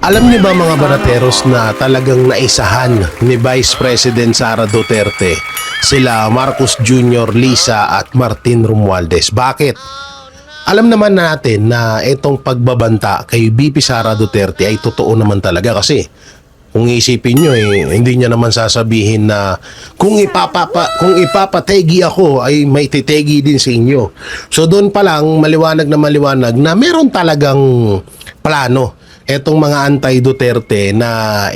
Alam niyo ba mga banateros na talagang naisahan ni Vice President Sara Duterte sila Marcos Jr., Lisa at Martin Romualdez? Bakit? Alam naman natin na itong pagbabanta kay VP Sara Duterte ay totoo naman talaga kasi kung isipin nyo hindi niya naman sasabihin na kung ipapategi ako ay may titegi din sa inyo. So doon pa lang maliwanag na meron talagang plano etong mga anti-Duterte na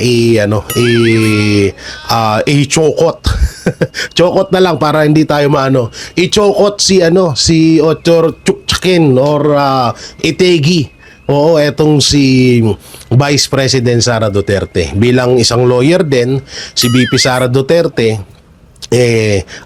i-chokot. Chokot na lang para hindi tayo i-chokot si Otor Chukchakin or itegi. Oo, etong si Vice President Sara Duterte. Bilang isang lawyer din, si VP Sara Duterte,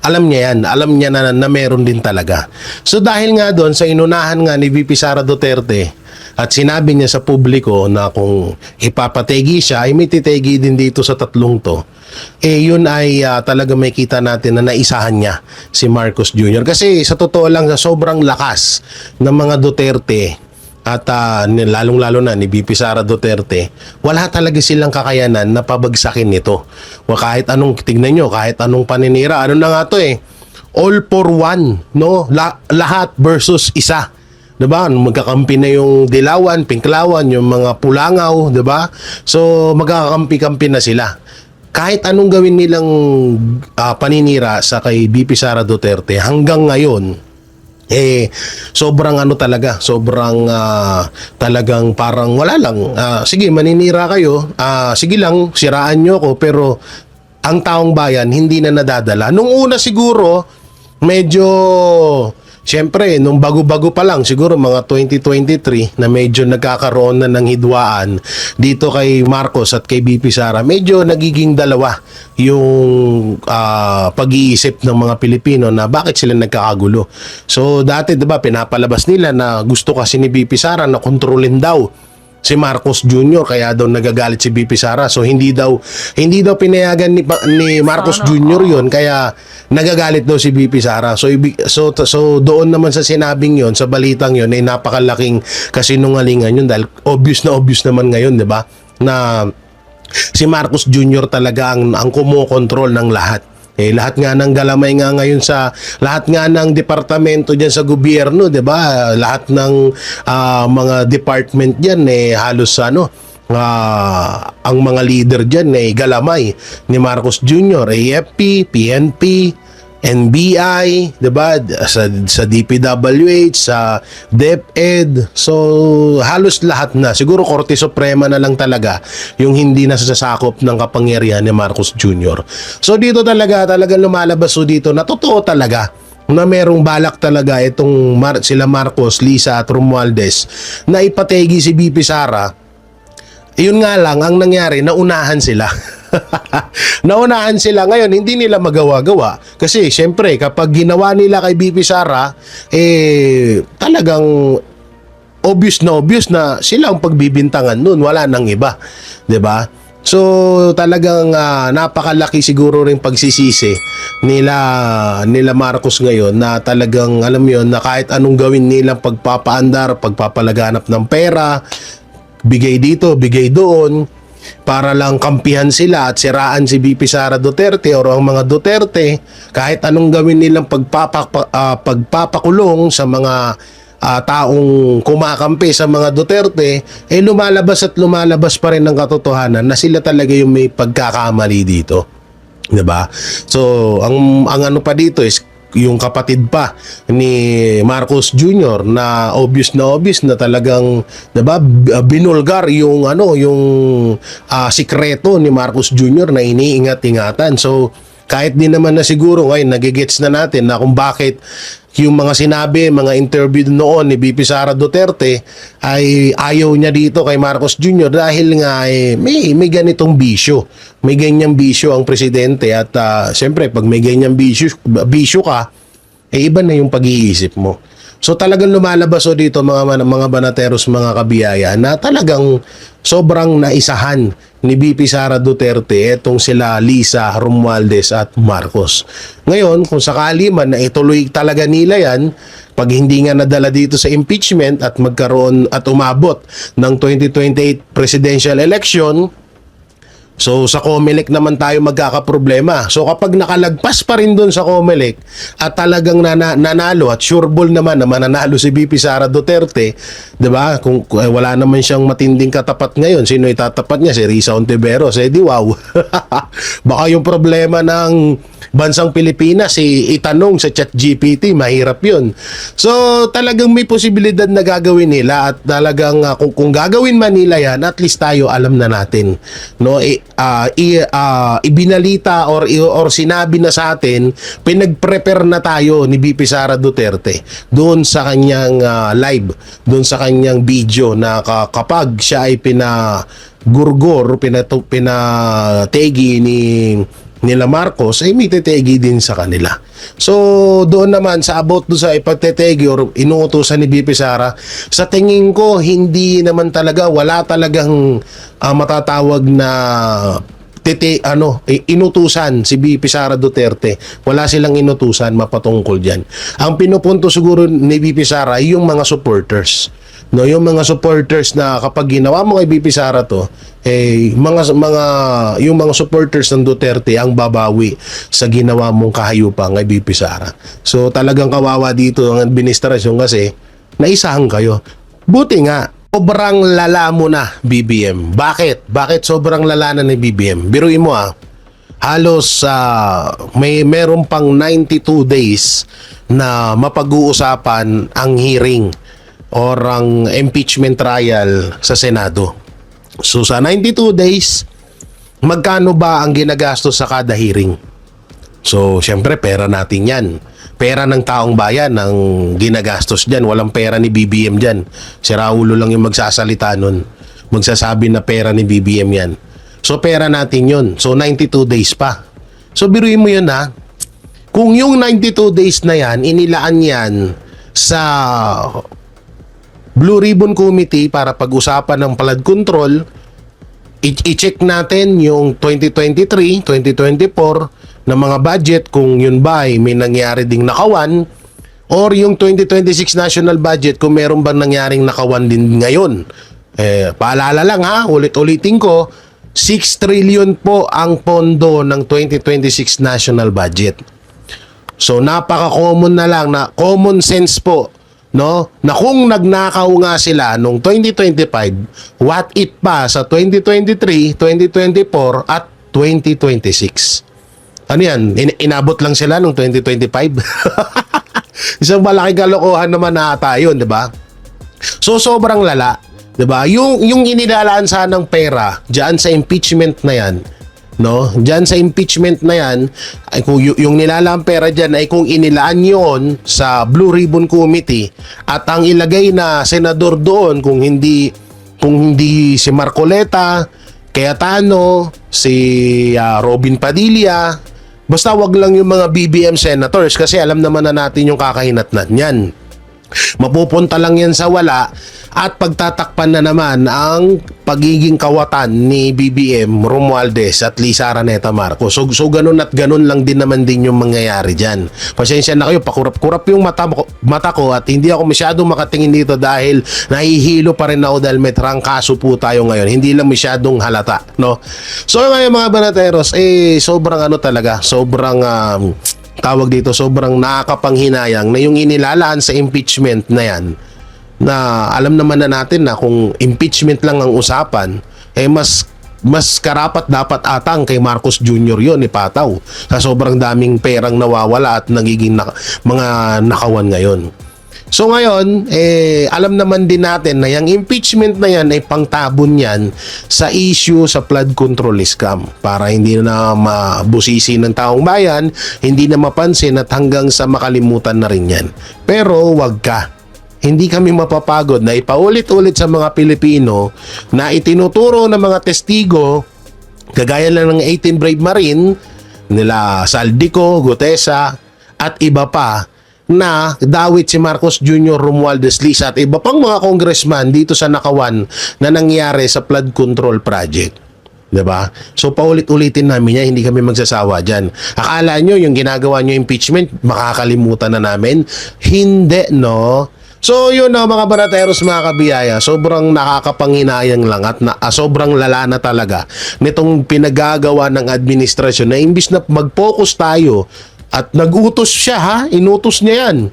alam niya yan. Alam niya na meron din talaga. So dahil nga doon, sa inunahan nga ni VP Sara Duterte, at sinabi niya sa publiko na kung ipapategi siya, ay may titegi din dito sa tatlong to. Yun ay talaga may kita natin na naisahan niya si Marcos Jr. Kasi sa totoo lang, sa sobrang lakas ng mga Duterte, at lalong-lalo na ni VP Sara Duterte, wala talaga silang kakayanan na pabagsakin nito. O kahit anong, tignan nyo, kahit anong paninira, ano na nga to all for one, no? Lahat versus isa. Diba? Magkakampi na yung Dilawan, Pinklawan, yung mga Pulangaw, diba? So, magkakampi-kampi na sila. Kahit anong gawin nilang paninira sa kay VP Sara Duterte, hanggang ngayon, sobrang talaga, sobrang talagang parang wala lang. Sige, maninira kayo, sige lang, siraan nyo ako, pero ang taong bayan hindi na nadadala. Nung una siguro, medyo siyempre, nung bago-bago pa lang, siguro mga 2023, na medyo nagkakaroon na ng hidwaan dito kay Marcos at kay VP Sara, medyo nagiging dalawa yung pag-iisip ng mga Pilipino na bakit sila nagkakagulo. So, dati, diba, pinapalabas nila na gusto kasi ni VP Sara na kontrolin daw si Marcos Jr. kaya daw nagagalit si VP Sara. So hindi daw pinayagan ni Marcos Jr. yun, kaya nagagalit daw si VP Sara. So doon naman sa sinabing yon, sa balitang yon, ay napakalaking kasinungalingan yun dahil obvious naman ngayon, 'di ba? Na si Marcos Jr. talaga ang kumokontrol ng lahat. Lahat nga ng galamay nga ngayon sa lahat nga ng departamento diyan sa gobyerno, 'di ba? Lahat ng mga department diyan halos ang mga leader diyan galamay ni Marcos Jr., AFP, PNP, NBI, 'di ba? Sa DPWH, sa DepEd. So halos lahat na. Siguro Korte Suprema na lang talaga yung hindi na sasakop ng kapangyarihan ni Marcos Jr. So dito talaga lumalabas dito na totoo talaga na merong balak talaga itong sila Marcos, Lisa at Romualdez na ipategi si VP Sara. Yun nga lang, ang nangyari, naunahan sila. Naunahan sila. Ngayon, hindi nila magawa-gawa. Kasi, syempre, kapag ginawa nila kay VP Sara, talagang obvious na sila ang pagbibintangan nun. Wala nang iba. 'Di ba? So, talagang napakalaki siguro rin pagsisisi nila Marcos ngayon na talagang, alam mo yun, na kahit anong gawin nilang pagpapaandar, pagpapalaganap ng pera, bigay dito, bigay doon, para lang kampihan sila at siraan si VP Sara Duterte o ang mga Duterte, kahit anong gawin nilang pagpapakulong sa mga taong kumakampi sa mga Duterte, lumalabas pa rin ng katotohanan na sila talaga yung may pagkakamali dito. 'Di ba? So, ang ano pa dito is yung kapatid pa ni Marcos Jr. na obvious na talagang, 'di ba, binulgar yung sikreto ni Marcos Jr. na iniingat-ingatan. So kahit din naman na siguro ngayon nagigets na natin na kung bakit yung mga sinabi, mga interview noon ni VP Sara Duterte ay ayaw niya dito kay Marcos Jr. dahil nga may ganitong bisyo. May ganyang bisyo ang presidente at siyempre pag may ganyang bisyo ka, iba na yung pag-iisip mo. So talagang lumalabas dito mga banateros, mga kabiyaya, na talagang sobrang naisahan ni VP Sara Duterte etong sila Lisa, Romualdez at Marcos. Ngayon, kung sakali man na ituloy talaga nila yan, pag hindi nga nadala dito sa impeachment at magkaroon at umabot ng 2028 presidential election, so sa COMELEC naman tayo magkakaproblema. So kapag nakalagpas pa rin doon sa COMELEC at talagang nanalo at sureball naman na mananalo si VP Sara Duterte, 'di ba? Kung wala naman siyang matinding katapat ngayon, sino itatapat niya? Si Risa Ontiveros. Di wow. Baka yung problema ng bansang Pilipinas itanong sa ChatGPT, mahirap 'yun. So talagang may posibilidad na gagawin nila at talagang kung gagawin man nila 'yan, at least tayo alam na natin, no? Ibinalita or sinabi na sa atin, pinag-prepare na tayo ni VP Sara Duterte doon sa kanyang live, doon sa kanyang video na kapag siya ay pinagurgor, pinategi nila Marcos, ay may tetegi din sa kanila. So doon naman sa about do sa ipagtetegi or inuutosan ni VP Sara, sa tingin ko hindi naman talaga, wala talagang matatawag na inutusan si VP Sara Duterte. Wala silang inutusan mapatungkol diyan. Ang pinupunto siguro ni VP Sara ay yung mga supporters. No, yung mga supporters na kapag ginawa mo kay VP Sara to, yung mga supporters ng Duterte ang babawi sa ginawa mong kahayupan kay VP Sara. So talagang kawawa dito ang administrasyon kasi naisahan kayo. Buti nga sobrang lala mo na, BBM. Bakit? Bakit sobrang lala na ni BBM? Biruin mo halos meron pang 92 days na mapag-uusapan ang hearing or ang impeachment trial sa Senado. So sa 92 days, magkano ba ang ginagastos sa kada hearing? So syempre pera natin yan. Pera ng taong bayan ang ginagastos dyan. Walang pera ni BBM dyan. Si Raulo lang yung magsasalita nun. Magsasabi na pera ni BBM yan. So pera natin yun. So 92 days pa. So biruin mo yun Kung yung 92 days na yan, inilaan yan sa Blue Ribbon Committee para pag-usapan ng flood control, i-check natin yung 2023, 2024 na mga budget kung yun ba ay may nangyari ding nakawan, or yung 2026 national budget kung meron bang nangyaring nakawan din ngayon. Paalala lang ulit-ulitin ko, 6 trillion po ang pondo ng 2026 national budget. So napaka-common na lang, na common sense po, no? Na kung nagnakaw nga sila nung 2025, what if pa sa 2023, 2024 at 2026? Ano yan? Inabot lang sila nung 2025? Isang malaking kalokohan naman na tayo, di ba? So sobrang lala, di ba? Yung inilalaan sanang pera diyan sa impeachment na yan, no? Diyan sa impeachment na yan, ay kung yung nilalang pera diyan ay kung inilaan yon sa Blue Ribbon Committee at ang ilagay na senador doon, kung hindi si Marcoleta, Cayetano, si Robin Padilla, basta wag lang yung mga BBM senators kasi alam naman na natin yung kakahinatnan yan. Mapupunta lang yan sa wala at pagtatakpan na naman ang pagiging kawatan ni BBM, Romualdez at Lisa Araneta Marcos. So ganun at ganun lang din naman din yung mangyayari dyan. Pasensya na kayo, pakurap-kurap yung mata ko at hindi ako masyadong makatingin dito dahil nahihilo pa rin ako dahil may trangkaso po tayo ngayon. Hindi lang masyadong halata, no? So ngayon mga banateros, sobrang talaga, sobrang tawag dito, sobrang nakakapanghinayang na yung inilalaan sa impeachment na yan, na alam naman na natin na kung impeachment lang ang usapan, mas karapat dapat atang kay Marcos Jr. yon ipataw sa sobrang daming perang nawawala at nagiging mga nakawan ngayon. So ngayon, alam naman din natin na yung impeachment na yan ay pangtabon yan sa issue sa flood control scam para hindi na mabusisi ng taong bayan, hindi na mapansin at hanggang sa makalimutan na rin yan. Pero wag ka. Hindi kami mapapagod na ipaulit-ulit sa mga Pilipino na itinuturo ng mga testigo, kagaya lang ng 18 Brave Marine, nila Saldico, Gutesa, at iba pa, na dawit si Marcos Jr., Romualdez, Lisa at iba pang mga congressman dito sa nakawan na nangyari sa flood control project. 'Diba? So paulit-ulitin namin yan, hindi kami magsasawa dyan. Akala nyo yung ginagawa nyo impeachment, makakalimutan na namin? Hindi, no? So yun na mga banateros, mga kabiyaya, sobrang nakakapanghinayang lang at sobrang lala na talaga nitong pinagagawa ng administrasyon na imbis na mag-focus tayo at nag-utos siya, ha? Inutos niya yan.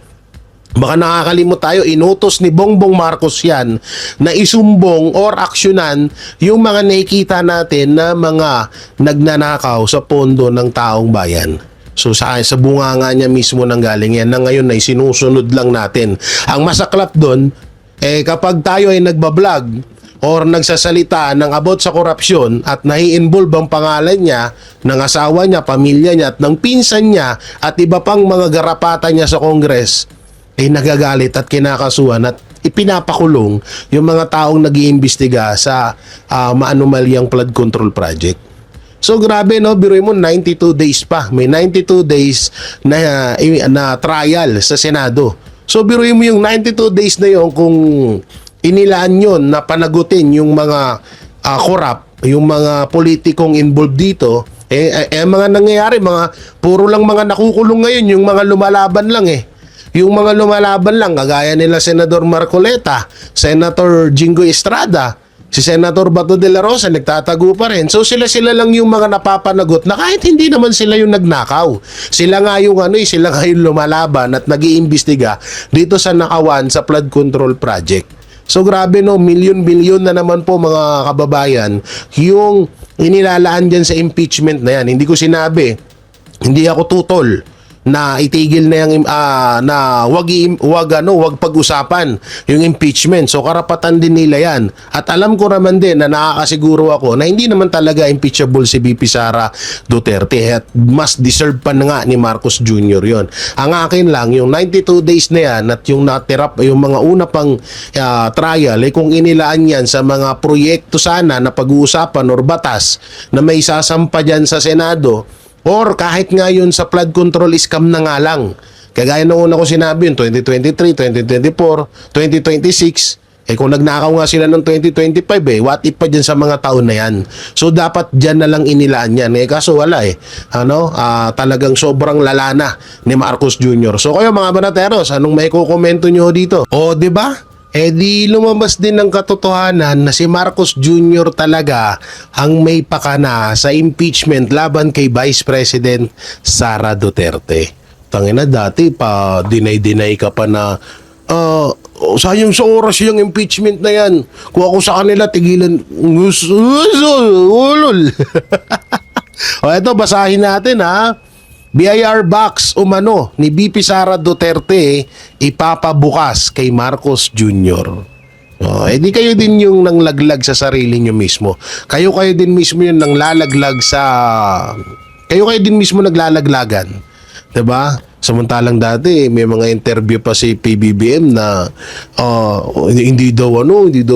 Baka nakakalimot tayo, inutos ni Bongbong Marcos yan na isumbong or aksyonan yung mga nakikita natin na mga nagnanakaw sa pondo ng taong bayan. So sa bunganga niya mismo nang galing yan na ngayon ay sinusunod lang natin. Ang masaklap doon, kapag tayo ay nagbablog or nagsasalita ng about sa korupsyon at nai-involve ang pangalan niya, ng asawa niya, pamilya niya at ng pinsan niya at iba pang mga garapatan niya sa Congress, ay nagagalit at kinakasuhan at ipinapakulong yung mga taong nag-iimbestiga sa maanumalyang flood control project. So grabe, no, biruin mo 92 days pa. May 92 days na trial sa Senado. So biruin mo yung 92 days na yon kung inilaan yon na panagutin yung mga corrupt, yung mga politikong involved dito, mga nangyayari, puro lang mga nakukulong ngayon, yung mga lumalaban lang Yung mga lumalaban lang, kagaya nila Senador Marcoleta, Senator Jingo Estrada, si Senator Bato de la Rosa, nagtatago pa rin. So sila lang yung mga napapanagot na kahit hindi naman sila yung nagnakaw. Sila nga yung sila nga yung lumalaban at nag-iimbestiga dito sa nakawan sa flood control project. So grabe, no, milyon-bilyon na naman po mga kababayan yung inilalaan dyan sa impeachment na yan. Hindi ko sinabi, hindi ako tutol na itigil na yung na wag pag-usapan yung impeachment. So karapatan din nila yan. At alam ko naman din na nakakasiguro ako na hindi naman talaga impeachable si VP Sara Duterte at mas deserve pa na nga ni Marcos Jr. yon. Ang akin lang yung 92 days na yan at yung natirap yung mga una pang trial kung inilaan yan sa mga proyekto sana na pag-uusapan or batas na may sasampa dyan sa Senado. Or kahit nga yun sa flood control scam na nga lang. Kagaya nung una ko sinabi yun, 2023, 2024, 2026. Kung nagnakaw nga sila ng 2025 what if pa dyan sa mga taon na yan? So dapat dyan na lang inilaan yan. Kaso wala talagang sobrang lala na ni Marcos Jr. So kayo mga banateros, anong may kukomento nyo dito? O diba? Di lumabas din ng katotohanan na si Marcos Jr. talaga ang may pakana sa impeachment laban kay Vice President Sara Duterte. Tangina, dati pa deny ka pa na sayang sa oras yung impeachment na yan. Kung ako sa kanila, tigilan. Ulol. O eto, basahin natin BIR box umano ni VP Sara Duterte ipapabukas kay Marcos Jr. Di kayo din yung nanglaglag sa sarili nyo mismo. Kayo din mismo yung nanglalaglag kayo din mismo naglalaglagan. 'Di ba? Samantalang dati may mga interview pa si PBBM na hindi daw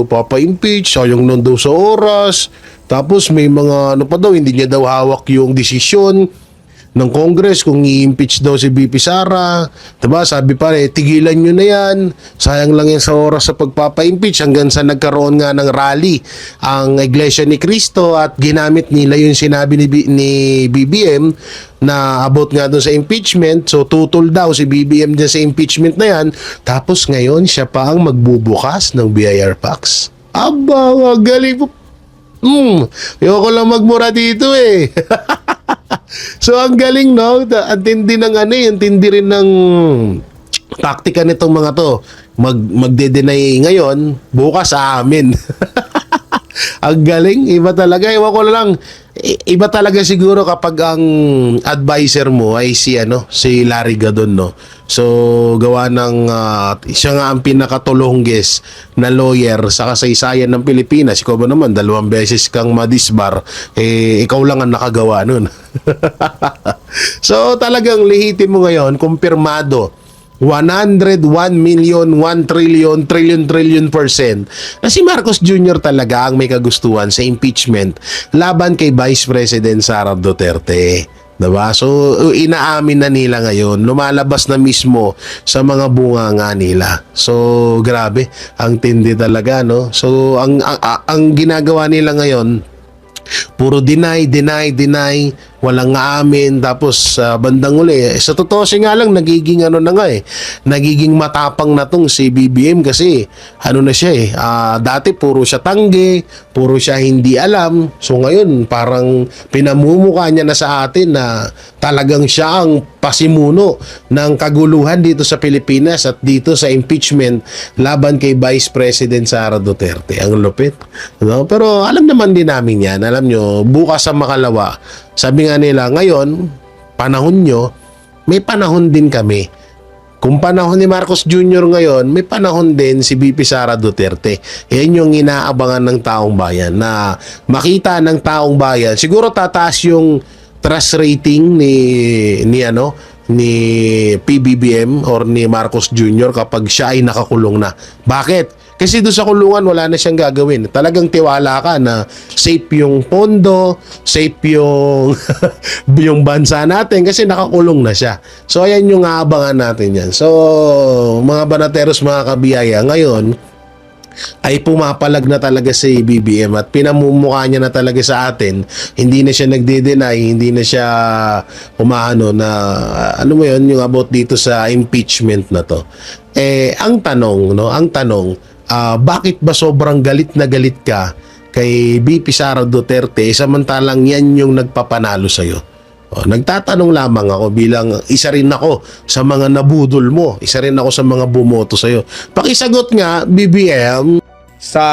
papa-impeach, sayang nun daw sa oras. Tapos may mga hindi niya daw hawak yung desisyon ng Congress kung i-impeach daw si VP Sara. Diba? Sabi pa tigilan nyo na yan. Sayang lang yan sa oras sa pagpapa-impeach hanggang sa nagkaroon nga ng rally ang Iglesia ni Cristo at ginamit nila yung sinabi ni BBM na about nga doon sa impeachment. So tutol daw si BBM dyan sa impeachment na yan. Tapos ngayon siya pa ang magbubukas ng BIR packs. Aba, galing po. Ayoko lang magmura dito So ang galing, no? Ang tindi ng ang tindi rin ng taktika nitong mga to. Magde-deny ngayon, bukas sa amin. Ang galing, iba talaga. Iwan ko lang, iba talaga siguro kapag ang advisor mo ay si Larry Gadon, no? So gawa ng siya nga ang pinakatulongges na lawyer sa kasaysayan ng Pilipinas. Ikaw ba naman 2 beses kang madisbar, ikaw lang ang nakagawa nun. So talagang lihitin mo ngayon, kumpirmado 101 million, 1 trillion percent na si Marcos Jr. talaga ang may kagustuhan sa impeachment laban kay Vice President Sara Duterte. Diba? So, inaamin na nila ngayon. Lumalabas na mismo sa mga bunganga nila. So, grabe. Ang tindi talaga, no? So, ang ginagawa nila ngayon, Puro deny, deny, deny, walang aamin, tapos bandang uli, sa totoo siya nga lang, nagiging ano na nga nagiging matapang na tong si BBM kasi ano na siya dati puro siya tanggi, puro siya hindi alam, so ngayon parang pinamumukha niya na sa atin na talagang siya ang pasimuno ng kaguluhan dito sa Pilipinas at dito sa impeachment laban kay Vice President Sara Duterte. Ang lupit, no? Pero alam naman din namin yan. Alam nyo, bukas sa makalawa, sabi nga nila, ngayon, panahon nyo, may panahon din kami. Kung panahon ni Marcos Jr. ngayon, may panahon din si VP Sara Duterte. Yan yung inaabangan ng taong bayan, na makita ng taong bayan. Siguro tataas yung trust rating ni PBBM or ni Marcos Jr. kapag siya ay nakakulong na. Bakit? Kasi doon sa kulungan, wala na siyang gagawin. Talagang tiwala ka na safe yung pondo, safe yung, yung bansa natin kasi nakakulong na siya. So, ayan yung aabangan natin yan. So, mga banateros, mga kabiyaya, ngayon, ay pumapalag na talaga si BBM at pinamumukha niya na talaga sa atin. Hindi na siya nagde-deny, hindi na siya umaano na, ano mo yun, yung about dito sa impeachment na to. Ang tanong, bakit ba sobrang galit na galit ka kay VP Sara Duterte samantalang yan yung nagpapanalo sa'yo? Nagtatanong lamang ako bilang isa rin ako sa mga nabudol mo, isa rin ako sa mga bumoto sa'yo. Pakisagot nga, BBM. Sa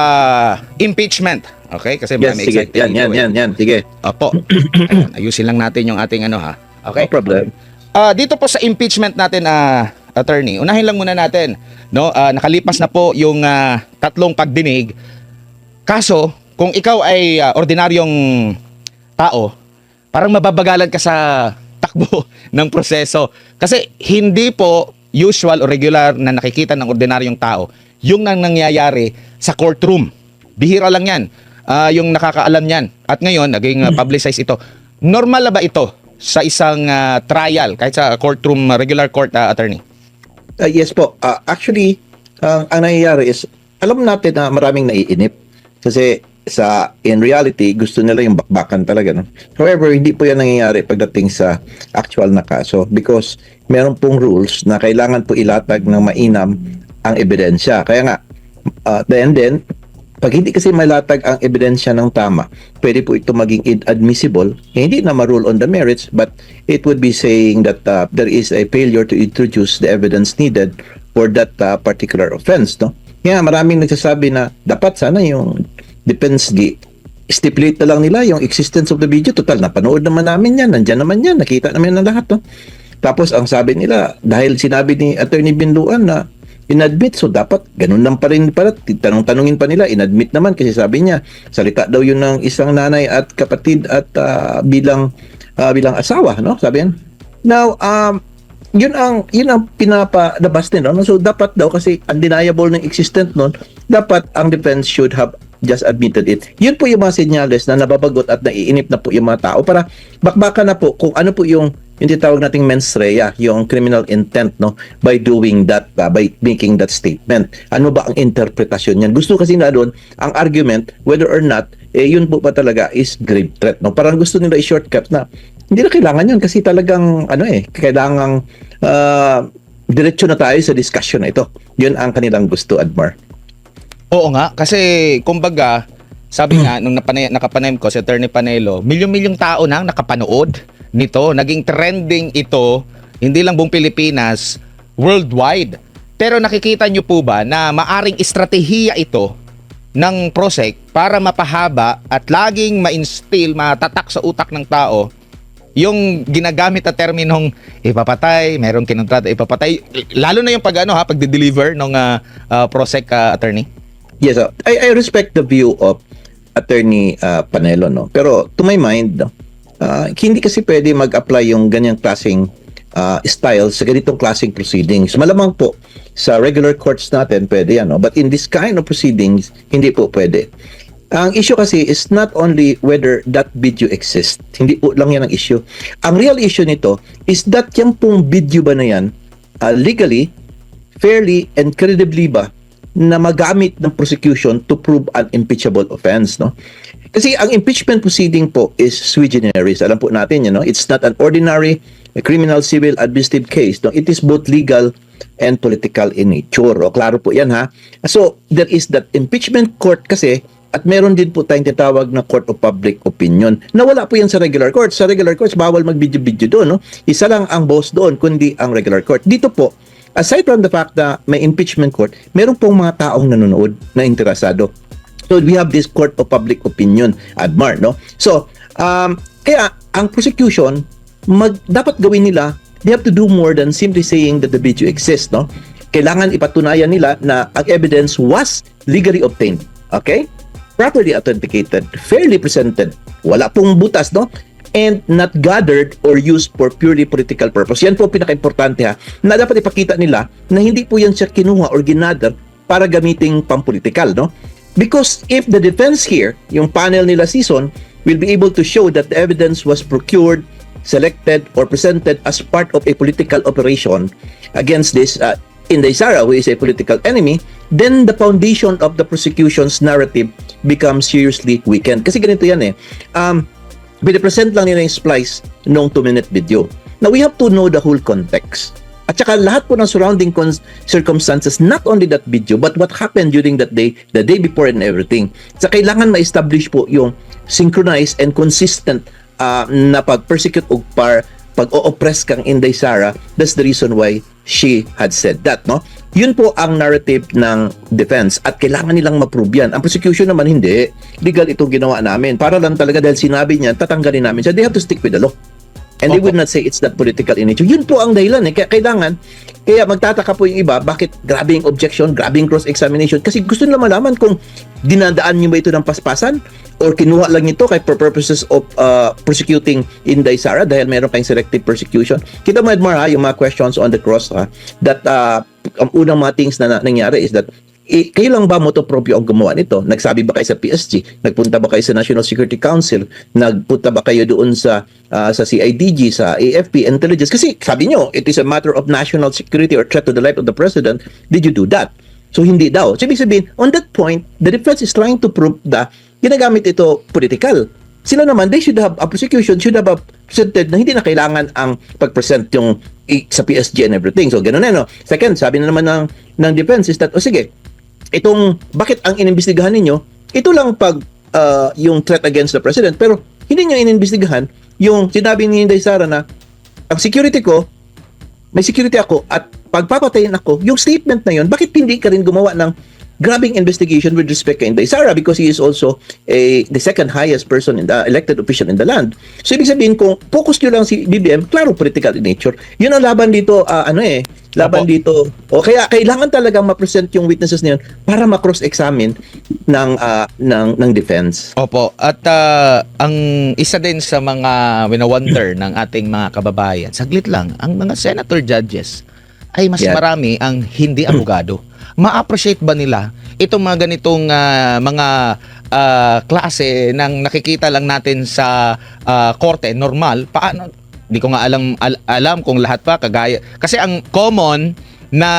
impeachment, okay? Kasi Yes, marami sige. excited. Yan. Sige. Opo. Ayun, ayusin lang natin yung ating okay? No problem. Dito po sa impeachment natin, attorney, unahin lang muna natin, no? Nakalipas na po yung tatlong pagdinig. Kaso, kung ikaw ay ordinaryong tao, parang mababagalan ka sa takbo ng proseso. Kasi hindi po usual o regular na nakikita ng ordinaryong tao yung nangyayari sa courtroom. Bihira lang yan. Yung nakakaalam yan. At ngayon, naging publicize ito. Normal na ba ito sa isang trial, kahit sa courtroom, regular court, attorney? Yes po. Actually, ang nangyayari is, alam natin na maraming naiinip. Kasi in reality, gusto nila yung bakbakan talaga. No? However, hindi po yan nangyayari pagdating sa actual na kaso because meron pong rules na kailangan po ilatag ng mainam ang ebidensya. Kaya nga, then, pag hindi kasi malatag ang ebidensya ng tama, pwede po ito maging inadmissible. Hindi na ma-rule on the merits, but it would be saying that there is a failure to introduce the evidence needed for that particular offense. No? Kaya maraming nagsasabi na dapat sana yung defense stipulate na lang nila yung existence of the video. Total, napanood naman namin yan. Nandyan naman yan. Nakita namin ng lahat. No? Tapos, ang sabi nila, dahil sinabi ni Attorney Binluan na inadmit, so dapat ganun lang pa rin pala. Tanong-tanungin pa nila, inadmit naman kasi sabi niya, salita daw yun ng isang nanay at kapatid at bilang asawa, no? Sabi yan. Now, yun ang pinapalabas nila, no? So dapat daw kasi undeniable ng existent nun, dapat ang defense should have just admitted it. Yun po yung mga senyales na nababagot at naiinip na po yung mga tao para bakbakan na po kung ano po yung tinatawag nating mens rea, yung criminal intent, no, by doing that, by making that statement. Ano ba ang interpretasyon niyan? Gusto kasi na doon ang argument whether or not yun po pa talaga is grave threat, no? Parang gusto nila i-shortcut na hindi na kailangan yun kasi talagang kailangang diretso na tayo sa discussion na ito. Yun ang kanilang gusto, Admar. Oo nga, kasi kumbaga, sabi nga, nung nakapanayam ko si Attorney Panelo, milyong-milyong tao na nakapanood nito. Naging trending ito, hindi lang buong Pilipinas, worldwide. Pero nakikita nyo po ba na maaring estratehiya ito ng PROSEC para mapahaba at laging ma-instill, matatak sa utak ng tao yung ginagamit na terminong ipapatay, merong kinontrata, ipapatay, lalo na yung pag-deliver ng PROSEC, attorney? Yes, I respect the view of Attorney Panelo, no? Pero to my mind, no, hindi kasi pwede mag-apply yung ganyang klaseng style sa ganitong klaseng proceedings. Malamang po sa regular courts natin pwede yan, no? But in this kind of proceedings, hindi po pwede. Ang issue kasi is not only whether that video exists. Hindi po lang yan ang issue. Ang real issue nito is that yung pong video ba na yan, legally, fairly, and credibly ba na magamit ng prosecution to prove an impeachable offense, no? Kasi ang impeachment proceeding po is sui generis. Alam po natin, it's not an ordinary criminal, civil, administrative case. No? It is both legal and political in nature. O, klaro po yan, ha? So, there is that impeachment court kasi, at meron din po tayong tinatawag na court of public opinion. Nawala po yan sa regular courts. Sa regular courts, bawal mag-video-video doon. No? Isa lang ang boss doon, kundi ang regular court. Dito po, aside from the fact na may impeachment court, meron pong mga taong nanonood na interesado. So we have this court of public opinion, Admar, no? So, kaya ang prosecution, dapat gawin nila, they have to do more than simply saying that the video exists, no? Kailangan ipatunayan nila na ang evidence was legally obtained, okay? Properly authenticated, fairly presented, wala pong butas, no? And not gathered or used for purely political purpose. Yan po pinaka-importante, ha, na dapat ipakita nila na hindi po yan siya kinuha or ginather para gamiting pampolitikal, no? Because if the defense here, yung panel nila season, will be able to show that the evidence was procured, selected, or presented as part of a political operation against this Inday Sara, who is a political enemy, then the foundation of the prosecution's narrative becomes seriously weakened. Kasi ganito yan pinipresent lang nila yung splice nung 2-minute video. Now, we have to know the whole context. At saka lahat po ng surrounding circumstances, not only that video, but what happened during that day, the day before and everything. So, kailangan ma-establish po yung synchronized and consistent na pag-persecute o pag-o-oppress kang Inday Sara. That's the reason why she had said that, no? Yun po ang narrative ng defense at kailangan nilang ma-prove yan. Ang prosecution naman hindi. Legal itong ginawa namin. Para lang talaga dahil sinabi niya, tatanggalin namin siya. They have to stick with the law. And they would not say it's not political in nature. Yun po ang dahilan. Kaya magtataka po yung iba, bakit grabe yung objection, grabe yung cross-examination. Kasi gusto nila malaman kung dinadaan niyo ba ito ng paspasan or kinuha lang ito kay for purposes of prosecuting Inday Sara dahil meron kayong selective persecution. Kita mo, Edmar, yung mga questions on the cross, that ang unang mga things na nangyari is that kayo lang ba motopropyo ang gumawa nito? Nagsabi ba kayo sa PSG? Nagpunta ba kayo sa National Security Council? Nagpunta ba kayo doon sa CIDG, sa AFP, intelligence? Kasi sabi nyo, it is a matter of national security or threat to the life of the president. Did you do that? So hindi daw. So ibig sabihin, on that point, the defense is trying to prove na ginagamit ito political. Sila naman, they should have, a prosecution should have presented na hindi na kailangan ang pag-present yung sa PSG and everything. So ganun no? Second, sabi na naman ng defense is that, sige, itong bakit ang inimbestigahan ninyo, ito lang yung threat against the president, pero hindi nyo inimbestigahan yung sinabi ni Inday Sara na ang security ko, may security ako at pagpapatayin ako, yung statement na yun, bakit hindi ka rin gumawa ng grabbing investigation with respect kay Inday Sara because he is also the second highest person in the elected official in the land. So ibig sabihin kung focus nyo lang si BBM, klaro political in nature. Yun ang laban dito, laban dito. O kaya kailangan talagang ma-present yung witnesses na yun para ma-cross-examine ng defense. Opo. At ang isa din sa mga wina-wonder ng ating mga kababayan, saglit lang, ang mga senator judges ay mas marami ang hindi abogado. Ma-appreciate ba nila itong mga ganitong mga klase ng nakikita lang natin sa korte normal? Paano? Di ko nga alam kung lahat pa kagaya. Kasi ang common na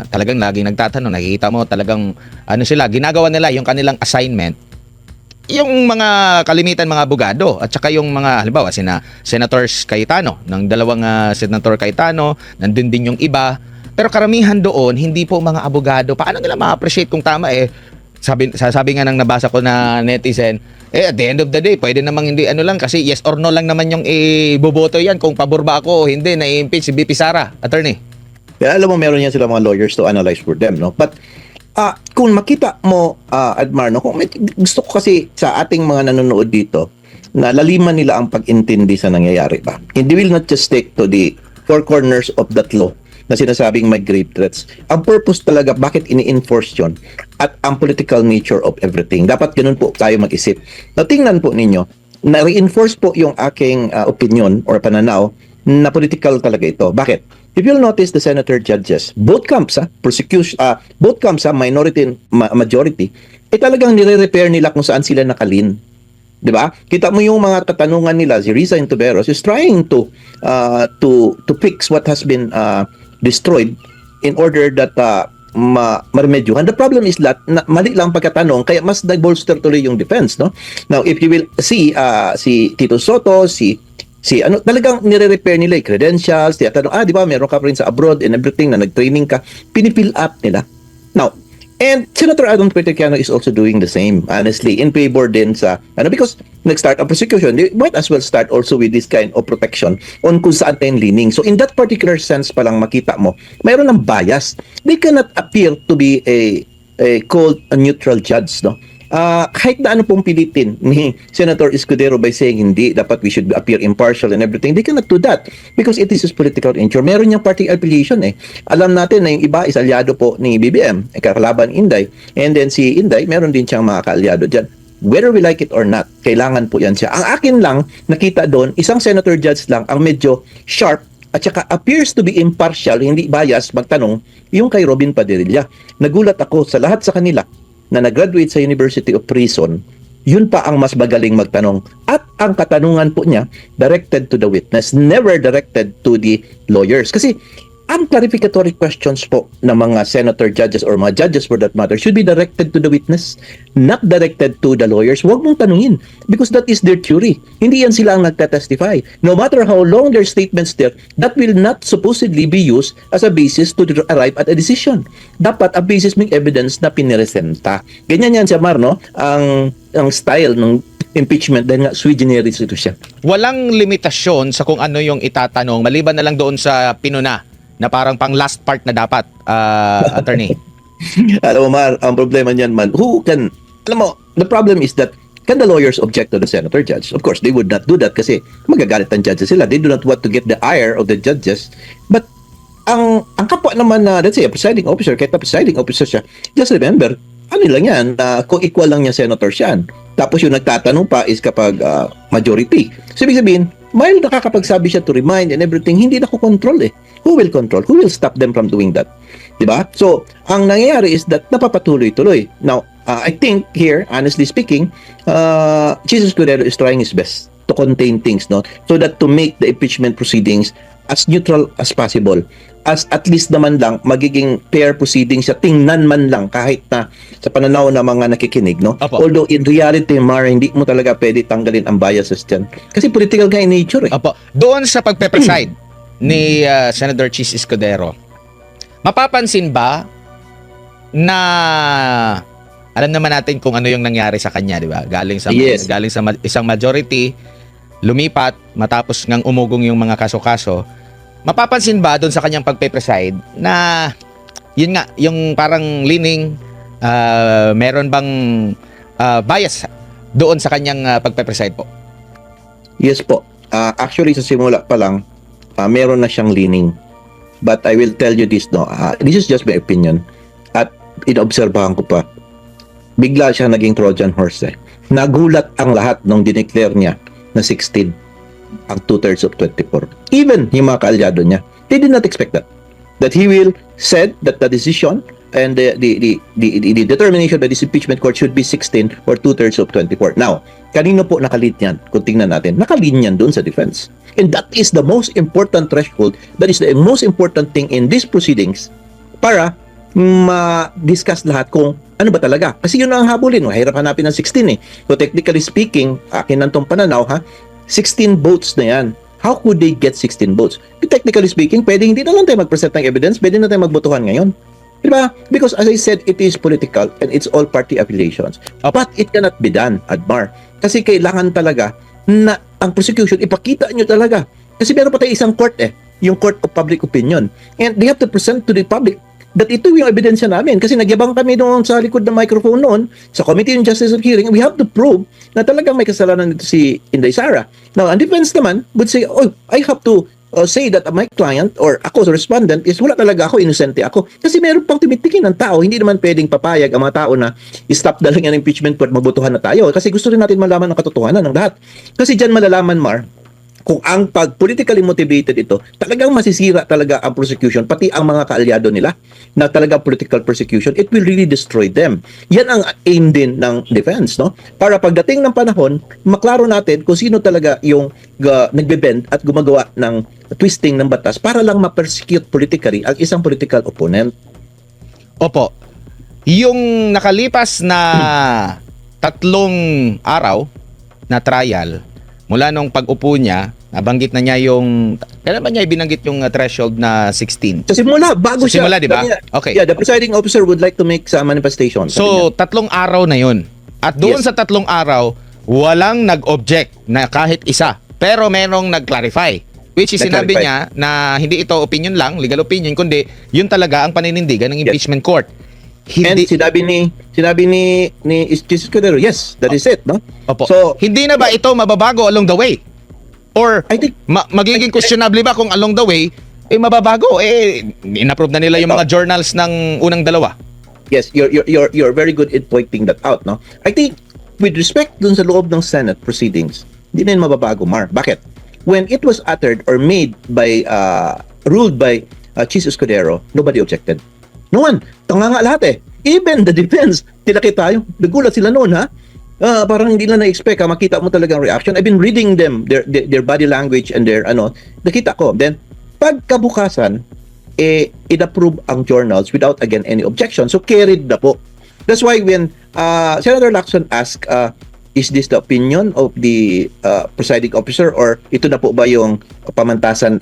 talagang laging nagtatanong, nakikita mo talagang ginagawa nila yung kanilang assignment. Yung mga kalimitan mga abogado at saka yung mga halimbawa Senators Cayetano, ng dalawang Senator Cayetano, nandun din yung iba. Pero karamihan doon, hindi po mga abogado. Paano nila ma-appreciate kung tama sabi nga nang nabasa ko na netizen, at the end of the day, pwede namang hindi lang kasi yes or no lang naman yung iboboto yan kung pabor ba ako o hindi na i-impeach si BP Sara, attorney. Kaya alam mo, meron yan sila mga lawyers to analyze for them, no? But kung makita mo, Admar, no? Gusto ko kasi sa ating mga nanonood dito, na laliman nila ang pag-intindi sa nangyayari ba. And they will not just stick to the four corners of that law na sinasabing may grave threats. Ang purpose talaga, bakit ini-enforce yun? At ang political nature of everything. Dapat ganun po tayo mag-isip. Now, tingnan po ninyo, na-reinforce po yung aking opinion or pananaw na political talaga ito. Bakit? If you'll notice the senator judges, both camps, both camps, minority and majority, talagang nire-repair nila kung saan sila nakalin. 'Di ba? Kita mo yung mga katanungan nila, si Risa Intuberos is trying to fix what has been destroyed in order that maremedyohan. The problem is that mali lang pagkatanong, kaya mas nag-bolster tuloy yung defense, no? Now, if you will see si Tito Soto, ano, talagang nire-repair nila yung credentials, tinatanong, di ba, meron ka pa rin sa abroad and everything na nag-training ka, pinifill up nila. Now, and Senator Adon Petercano is also doing the same, honestly, in favor din sa, because nag-start ang prosecution, they might as well start also with this kind of protection on kung saan tayo leaning. So in that particular sense pa lang makita mo, mayroon ng bias. They cannot appear to be a cold, a neutral judge, no? Kahit na ano pong pilitin ni Senator Escudero by saying hindi, dapat we should appear impartial and everything, they cannot do that because it is political injury. Meron niyang party affiliation eh. Alam natin na yung iba is aliado po ni BBM, kakalaban Inday, and then si Inday, meron din siyang mga kaalyado dyan. Whether we like it or not, kailangan po yan siya. Ang akin lang, nakita doon, isang senator judge lang ang medyo sharp at saka appears to be impartial, hindi bias, magtanong, yung kay Robin Padilla. Nagulat ako sa lahat sa kanila na nag-graduate sa University of Prison, yun pa ang mas magaling magtanong. At ang katanungan po niya, directed to the witness, never directed to the lawyers. Kasi ang clarificatory questions po ng mga senator judges or mga judges for that matter should be directed to the witness, not directed to the lawyers. Huwag mong tanungin because that is their theory. Hindi yan sila ang nagtatestify. No matter how long their statements there, that will not supposedly be used as a basis to arrive at a decision. Dapat a basis may evidence na piniresenta. Ganyan yan siya, Mar, no? Ang style ng impeachment dahil nga sui generis ito siya. Walang limitasyon sa kung ano yung itatanong maliban na lang doon sa pinuna na parang pang last part na dapat, attorney. Alam mo, Mar, ang problema niyan man, the problem is that can the lawyers object to the senator judge? Of course, they would not do that kasi magagalit ang judges sila. They do not want to get the ire of the judges. But ang kapwa naman na, let's say, a presiding officer, kahit na presiding officer siya, just remember, ano lang yan, kung equal lang niya senator siya. Tapos yung nagtatanong pa is kapag majority. So, ibig sabihin, mild nakakapagsabi siya to remind and everything, hindi na ko control eh. Who will control? Who will stop them from doing that? Diba? So, ang nangyayari is that napapatuloy-tuloy. Now, I think here, honestly speaking, Jesus Escudero is trying his best to contain things, no? So that to make the impeachment proceedings as neutral as possible. As at least naman lang, magiging fair proceedings sa tingnan man lang kahit na sa pananaw ng mga nakikinig, no? Apo. Although in reality, Mar, hindi mo talaga pwede tanggalin ang biases dyan. Kasi political ka in nature eh. Opo. Doon sa pagpe-preside ni Senator Chis Escudero, mapapansin ba na alam naman natin kung ano yung nangyari sa kanya, di ba? Galing sa Yes. isang majority, lumipat matapos ngang umugong yung mga kaso-kaso. Mapapansin ba doon sa kanyang pagpe-preside na yun nga, yung parang leaning, meron bang bias doon sa kanyang pagpe-preside po? Yes po. Actually, sa simula pa lang, meron na siyang leaning. But I will tell you this, no? This is just my opinion. At inobserbahan ko pa, bigla siya naging Trojan horse eh. Nagulat ang lahat nung dineclare niya na 16 ang 2/3 of 24. Even yung mga kaalyado niya, they did not expect that. That he will said that the decision and the determination by this impeachment court should be 16 or 2/3 of 24. Now, kanino po nakalid yan? Kung tingnan natin, nakalid yan doon sa defense. And that is the most important threshold. That is the most important thing in these proceedings para ma-discuss lahat kung ano ba talaga. Kasi yun ang habulin. Mahirap hanapin ng 16 eh. So technically speaking, akin ang tong pananaw 16 votes na yan. How could they get 16 votes? Technically speaking, pwede hindi na lang tayo mag-present ng evidence, pwede na tayo magbotohan ngayon. Diba? Because as I said, it is political and it's all party affiliations. But it cannot be done, Admar. Kasi kailangan talaga na ang prosecution, ipakita nyo talaga. Kasi meron pa tayo isang court yung court of public opinion. And they have to present to the public that ito yung ebidensya namin. Kasi nagyabang kami doon sa likod ng microphone noon, sa Committee on Justice of Hearing, we have to prove na talagang may kasalanan nito si Inday Sara. Now, ang defense naman would say, oh, I have to say that my client or ako, the respondent, is wala talaga ako, inosente ako. Kasi meron pang tumitikin ng tao. Hindi naman pwedeng papayag ang mga tao na stop na lang ang impeachment court, magbotohan na tayo. Kasi gusto rin natin malaman ang katotohanan ng lahat. Kasi dyan malalaman, Mar, kung ang pag-politically motivated ito, talagang masisira talaga ang prosecution, pati ang mga kaalyado nila na talaga political persecution, it will really destroy them. Yan ang aim din ng defense, no? Para pagdating ng panahon, maklaro natin kung sino talaga yung nagbe-bend at gumagawa ng twisting ng batas para lang ma-persecute politically ang isang political opponent. Opo. Yung nakalipas na 3 araw na trial, mula nung pag-upo niya, nabanggit na niya yung, kailan ba niya ibinanggit yung threshold na 16? Sa simula, bago Sa simula, di ba? Yeah. Okay. Yeah, the presiding officer would like to make some manifestation. So, 3 araw na yun. At doon Yes. sa 3 araw, walang nag-object na kahit isa. Pero merong nag-clarify. Which is sinabi Nag-clarify. niya na hindi ito opinion lang, legal opinion, kundi yun talaga ang paninindigan ng impeachment court. And Hindi, sinabi ni Jesus Cordero, yes, that is it, no? opo. So, Hindi na ba ito mababago along the way? Or I think magiging questionable ba kung along the way mababago? Inapprove na nila yung mga journals ng unang 2. yes, you're very good at pointing that out, no? I think with respect dun sa loob ng Senate proceedings, hindi na yun mababago, Mar. Bakit? When it was uttered or made by ruled by Jesus Cordero, nobody objected. No one. Tanga nga lahat eh. Even the defense, tinakit tayo. Nagulat sila noon, ha? Parang hindi na na-expect, makita mo talagang reaction. I've been reading them, their body language and their, nakita ko. Then, pagkabukasan, in-approve ang journals without, again, any objection. So, carried na po. That's why when Senator Lacson asked, is this the opinion of the presiding officer or ito na po ba yung pamantayan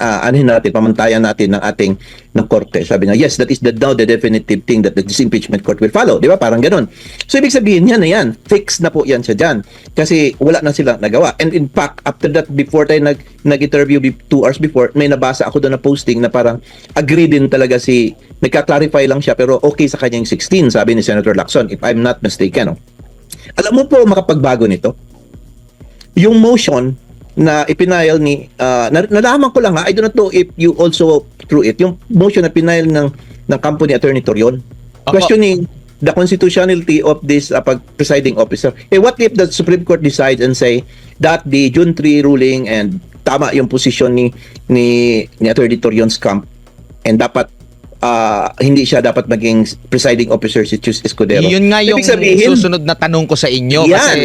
natin ng ating ng korte? Sabi niya, yes, that is now the definitive thing that the disimpeachment court will follow. Di ba? Parang ganun. So, ibig sabihin yan na yan. Fix na po yan siya dyan. Kasi wala na silang nagawa. And in fact, after that, before tayo nag-interview 2 hours before, may nabasa ako doon na posting na parang agree din talaga nagka-clarify lang siya pero okay sa kanyang 16, sabi ni Senator Lacson, if I'm not mistaken. No? Alam mo po makapagbago nito? Yung motion na ipinail nalaman ko lang ha, I do not know if you also through it, yung motion na pinail ng company attorney Torion, questioning the constitutionality of this presiding officer. What if the Supreme Court decides and say that the June 3 ruling and tama yung position ni attorney Torion's camp and dapat hindi siya dapat maging presiding officer si Chus Escudero. Yun nga yung susunod na tanong ko sa inyo. Yan. Kasi,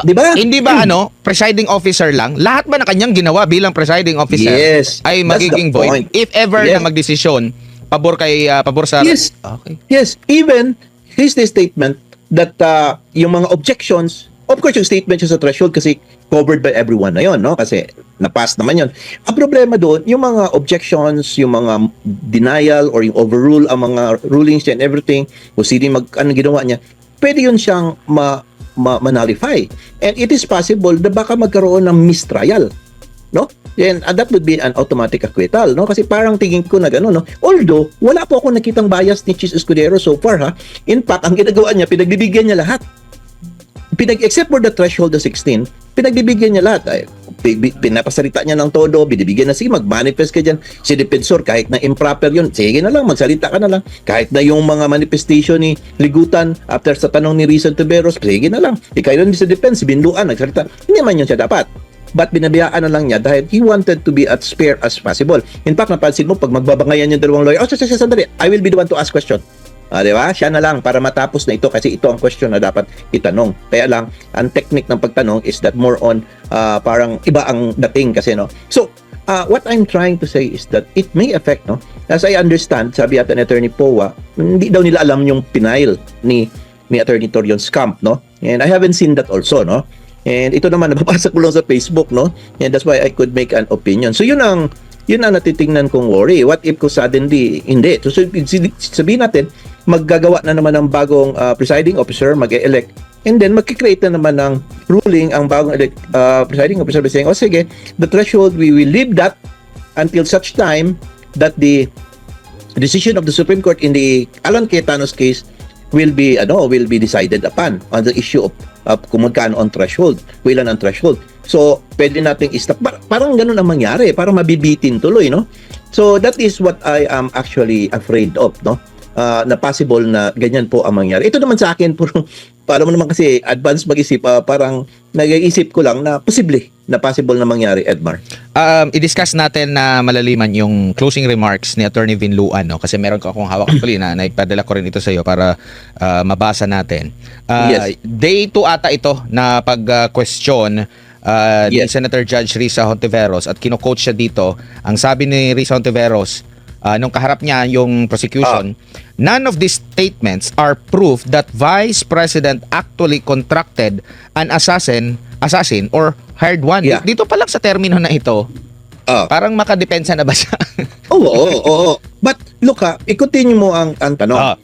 Diba? hindi ba presiding officer lang, lahat ba na kanyang ginawa bilang presiding officer Yes, ay that's magiging the void? point. If ever Yes. na magdesisyon, pabor sa... Yes. Okay. Yes, even his statement that yung mga objections, of course yung statement siya sa threshold kasi covered by everyone na yun, no? Kasi na-pass naman yun. Ang problema doon, yung mga objections, yung mga denial or yung overrule ang mga rulings and everything, kung sino ginawa niya, pwede yun siyang ma-nullify. And it is possible na baka magkaroon ng mistrial. No? And that would be an automatic acquittal, no? Kasi parang tingin ko na gano'n, no? Although, wala po ako nakitang bias ni Chis Escudero so far, ha? In fact, ang ginagawa niya, pinagbibigyan niya lahat. Except for the threshold of 16, pinagbibigyan niya lahat. Ay, pinapasalita niya ng todo, binibigyan na, sige, mag-manifest ka dyan. Si defensor, kahit na improper yun, sige na lang, magsalita ka na lang. Kahit na yung mga manifestation ni Ligutan, after sa tanong ni Rizal Tiberos, sige na lang. Ikaw yun sa defense, binluan, nagsalita. Hindi man yun siya dapat. But binabiyaan na lang niya dahil he wanted to be as fair as possible. In fact, napansin mo, pag magbabangayan yung dalawang lawyer, sandali, I will be the one to ask question. Di ba? Siya na lang para matapos na ito kasi ito ang question na dapat itanong. Kaya lang, ang technique ng pagtanong is that more on parang iba ang dating kasi, no? So, what I'm trying to say is that it may affect, no? As I understand, sabi ata ni Attorney Powa, hindi daw nila alam yung pinail ni Attorney Torion's camp, no? And I haven't seen that also, no? And ito naman, nababasa ko lang sa Facebook, no? And that's why I could make an opinion. So, yun ang natitingnan kong worry. What if ko suddenly, hindi. So, sabihin natin, maggagawa na naman ng bagong presiding officer, mag-elect, and then magkikreate na naman ng ruling ang bagong presiding officer by saying, sige, the threshold, we will leave that until such time that the decision of the Supreme Court in the Alan Cayetano's case will be decided upon on the issue of kung magkano on threshold, kailan ang threshold. So, pwede nating i-stop. Parang ganun ang mangyari, parang mabibitin tuloy, no? So, that is what I am actually afraid of, no? Na possible na ganyan po ang mangyari. Ito naman sa akin, para mo naman kasi advance mag-isip, parang nag-iisip ko lang na possible na mangyari, Edmar. I-discuss natin na malaliman yung closing remarks ni Attorney Vinluan, no? Kasi meron ko akong hawak actually na naipadala ko rin ito sa iyo para mabasa natin. Yes. Day 2 ata ito na pag-question ni Yes. Senator Judge Risa Hontiveros at kino-coach siya dito. Ang sabi ni Risa Hontiveros, nung kaharap niya yung prosecution, none of these statements are proof that Vice President actually contracted an assassin or hired one. Yeah. Dito pa lang sa termino na ito, parang makadepensa na ba siya? Oo. But look i-continue mo ang tanong.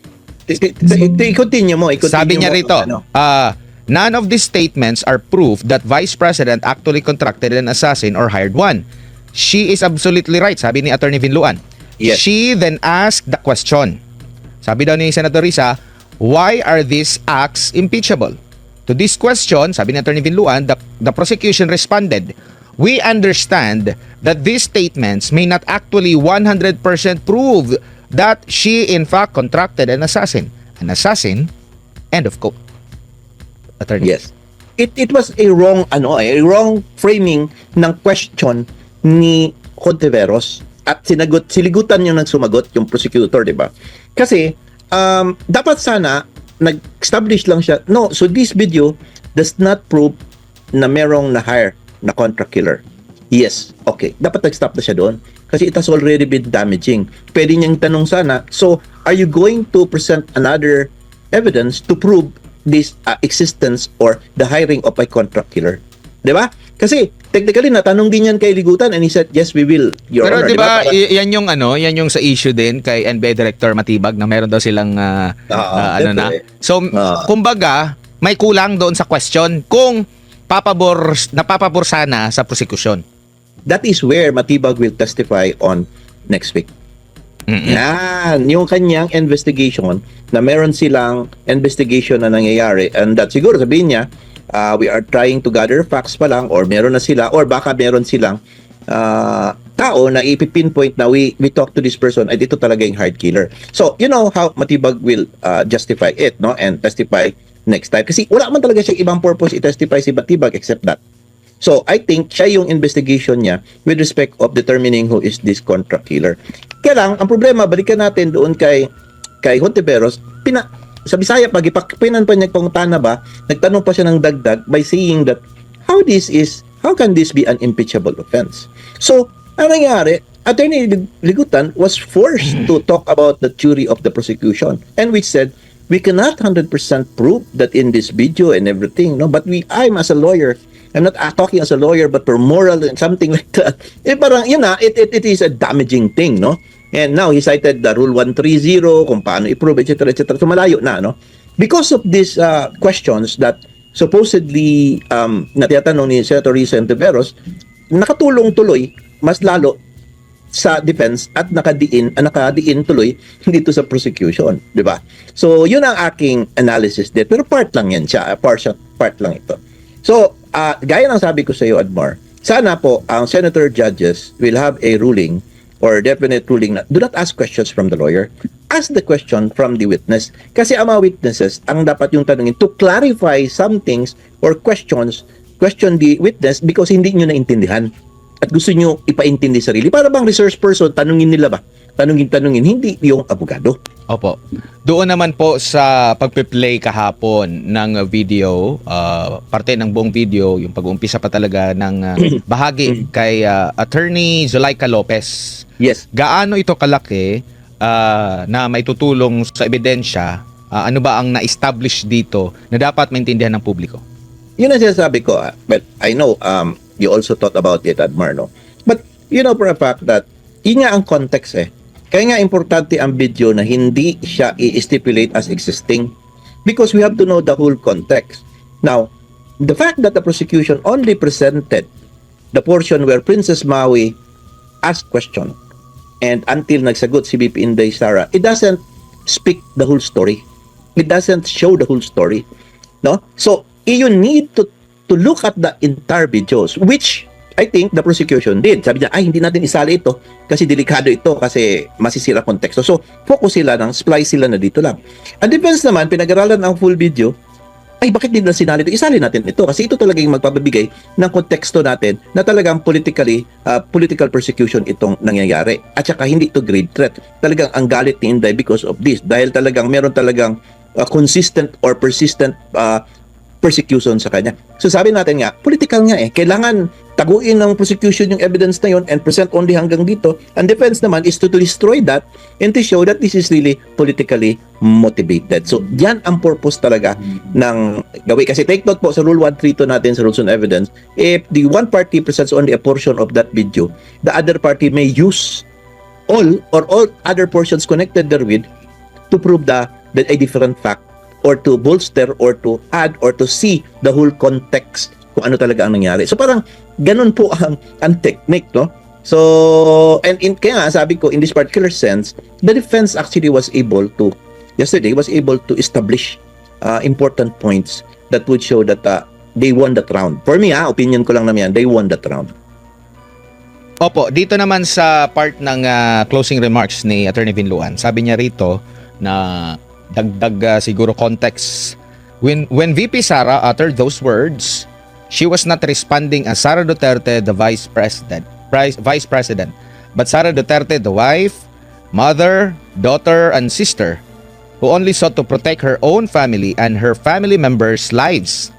I-continue mo. Sabi niya mo rito, ang none of these statements are proof that Vice President actually contracted an assassin or hired one. She is absolutely right, sabi ni Attorney Vinluan. Yes. She then asked the question. Sabi daw ni Senator Risa, why are these acts impeachable? To this question, sabi ni Attorney Vinluan, the prosecution responded, we understand that these statements may not actually 100% prove that she in fact contracted an assassin. An assassin, end of quote. Attorney. Yes. It was a wrong framing ng question ni Hontiveros at siligutan niyo nang sumagot yung prosecutor, 'di ba? Kasi dapat sana nag-establish lang siya. No, so this video does not prove na merong na-hire na contract killer. Yes, okay. Dapat nag-stop na siya doon kasi it has already been damaging. Pwede niyang tanong sana, so are you going to present another evidence to prove this existence or the hiring of a contract killer? 'Di ba? Kasi technically natanong din yan kay Ligutan and he said, yes, we will, Your Pero Honor. 'di ba, Para- yan yung sa issue din kay NBI Director Matibag na meron daw silang ano na. siyempre. So kumbaga, may kulang doon sa question kung napapabor sana sa prosecution. That is where Matibag will testify on next week. Yan, yung kanyang investigation na meron silang investigation na nangyayari and that siguro sabihin niya, we are trying to gather facts pa lang or meron na sila or baka meron silang tao na ipipinpoint na we talk to this person at ito talaga yung hard killer. So, you know how Matibag will justify it, no? And testify next time. Kasi wala man talaga siyang ibang purpose i-testify si Matibag except that. So, I think siya yung investigation niya with respect of determining who is this contract killer. Kaya lang, ang problema, balikan natin doon kay Hontiveros, sa Bisaya, pag-ipakipinan pa niya kung tana ba, nagtanong pa siya ng dagdag by saying that, how can this be an impeachable offense? So, ang nangyari, Attorney Ligutan was forced to talk about the theory of the prosecution and which said, we cannot 100% prove that in this video and everything, no? But I'm as a lawyer, I'm not talking as a lawyer, but for moral and something like that. Parang, it is a damaging thing, no? And now, he cited the Rule 130, kung paano i-prove, etc., etc. So, malayo na, no? Because of these questions that supposedly na tinatanong ni Senator Risa Hontiveros, nakatulong tuloy, mas lalo, sa defense at nakadiin tuloy dito sa prosecution, 'di ba? So, 'yun ang aking analysis dito. Pero part lang 'yan siya, part lang ito. So, gaya ng sabi ko sa iyo, Admar, sana po ang senator judges will have a ruling or definite ruling na do not ask questions from the lawyer. Ask the question from the witness. Kasi ang mga witnesses ang dapat yung tanungin to clarify some things or question the witness because hindi nyo naintindihan at gusto nyo ipaintindi sarili. Para bang research person, tanungin nila ba? Tanungin, hindi yung abogado. Opo. Doon naman po sa pagpe-play kahapon ng video, parte ng buong video, yung pag-uumpisa pa talaga ng bahagi kay Attorney Zulaika Lopez. Yes. Gaano ito kalaki na may tutulong sa ebidensya? Ano ba ang na-establish dito na dapat maintindihan ng publiko? Yun ang sinasabi ko. But I know you also thought about it, Admar, no? But you know for a fact that yun nga ang context eh. Kaya nga importante ang video na hindi siya i-stipulate as existing because we have to know the whole context. Now, the fact that the prosecution only presented the portion where Princess Maui asked question and until nagsagot si BP Inday Sara, it doesn't speak the whole story. It doesn't show the whole story. No? So, you need to look at the entire videos, which I think the prosecution did. Sabi niya, hindi natin isali ito kasi delikado ito kasi masisira konteksto. So, focus sila splice sila na dito lang. Ang defense naman, pinag-aralan ang full video, bakit din na sinali ito? Isali natin ito kasi ito talaga yung magpapabigay ng konteksto natin na talagang political persecution itong nangyayari. At saka hindi ito grade threat. Talagang ang galit ni Inday because of this. Dahil talagang meron talagang consistent or persistent persecution sa kanya. So sabi natin nga, political nga eh. Kailangan taguin ng prosecution yung evidence na yun and present only hanggang dito. And defense naman is to destroy that and to show that this is really politically motivated. So, yan ang purpose talaga ng gawin. Kasi take note po sa Rule 132 natin sa Rules on Evidence, if the one party presents only a portion of that video, the other party may use all other portions connected therewith to prove that a different fact or to bolster or to add or to see the whole context kung ano talaga ang nangyari. So parang ganun po ang technique, no? So, kaya nga sabi ko, in this particular sense, the defense actually was able to establish important points that would show that they won that round. For me, opinion ko lang naman yan, they won that round. Opo, dito naman sa part ng closing remarks ni Attorney Binluan, sabi niya rito na dagdag siguro context. When VP Sara uttered those words, she was not responding as Sara Duterte, the vice president, but Sara Duterte, the wife, mother, daughter, and sister, who only sought to protect her own family and her family members' lives.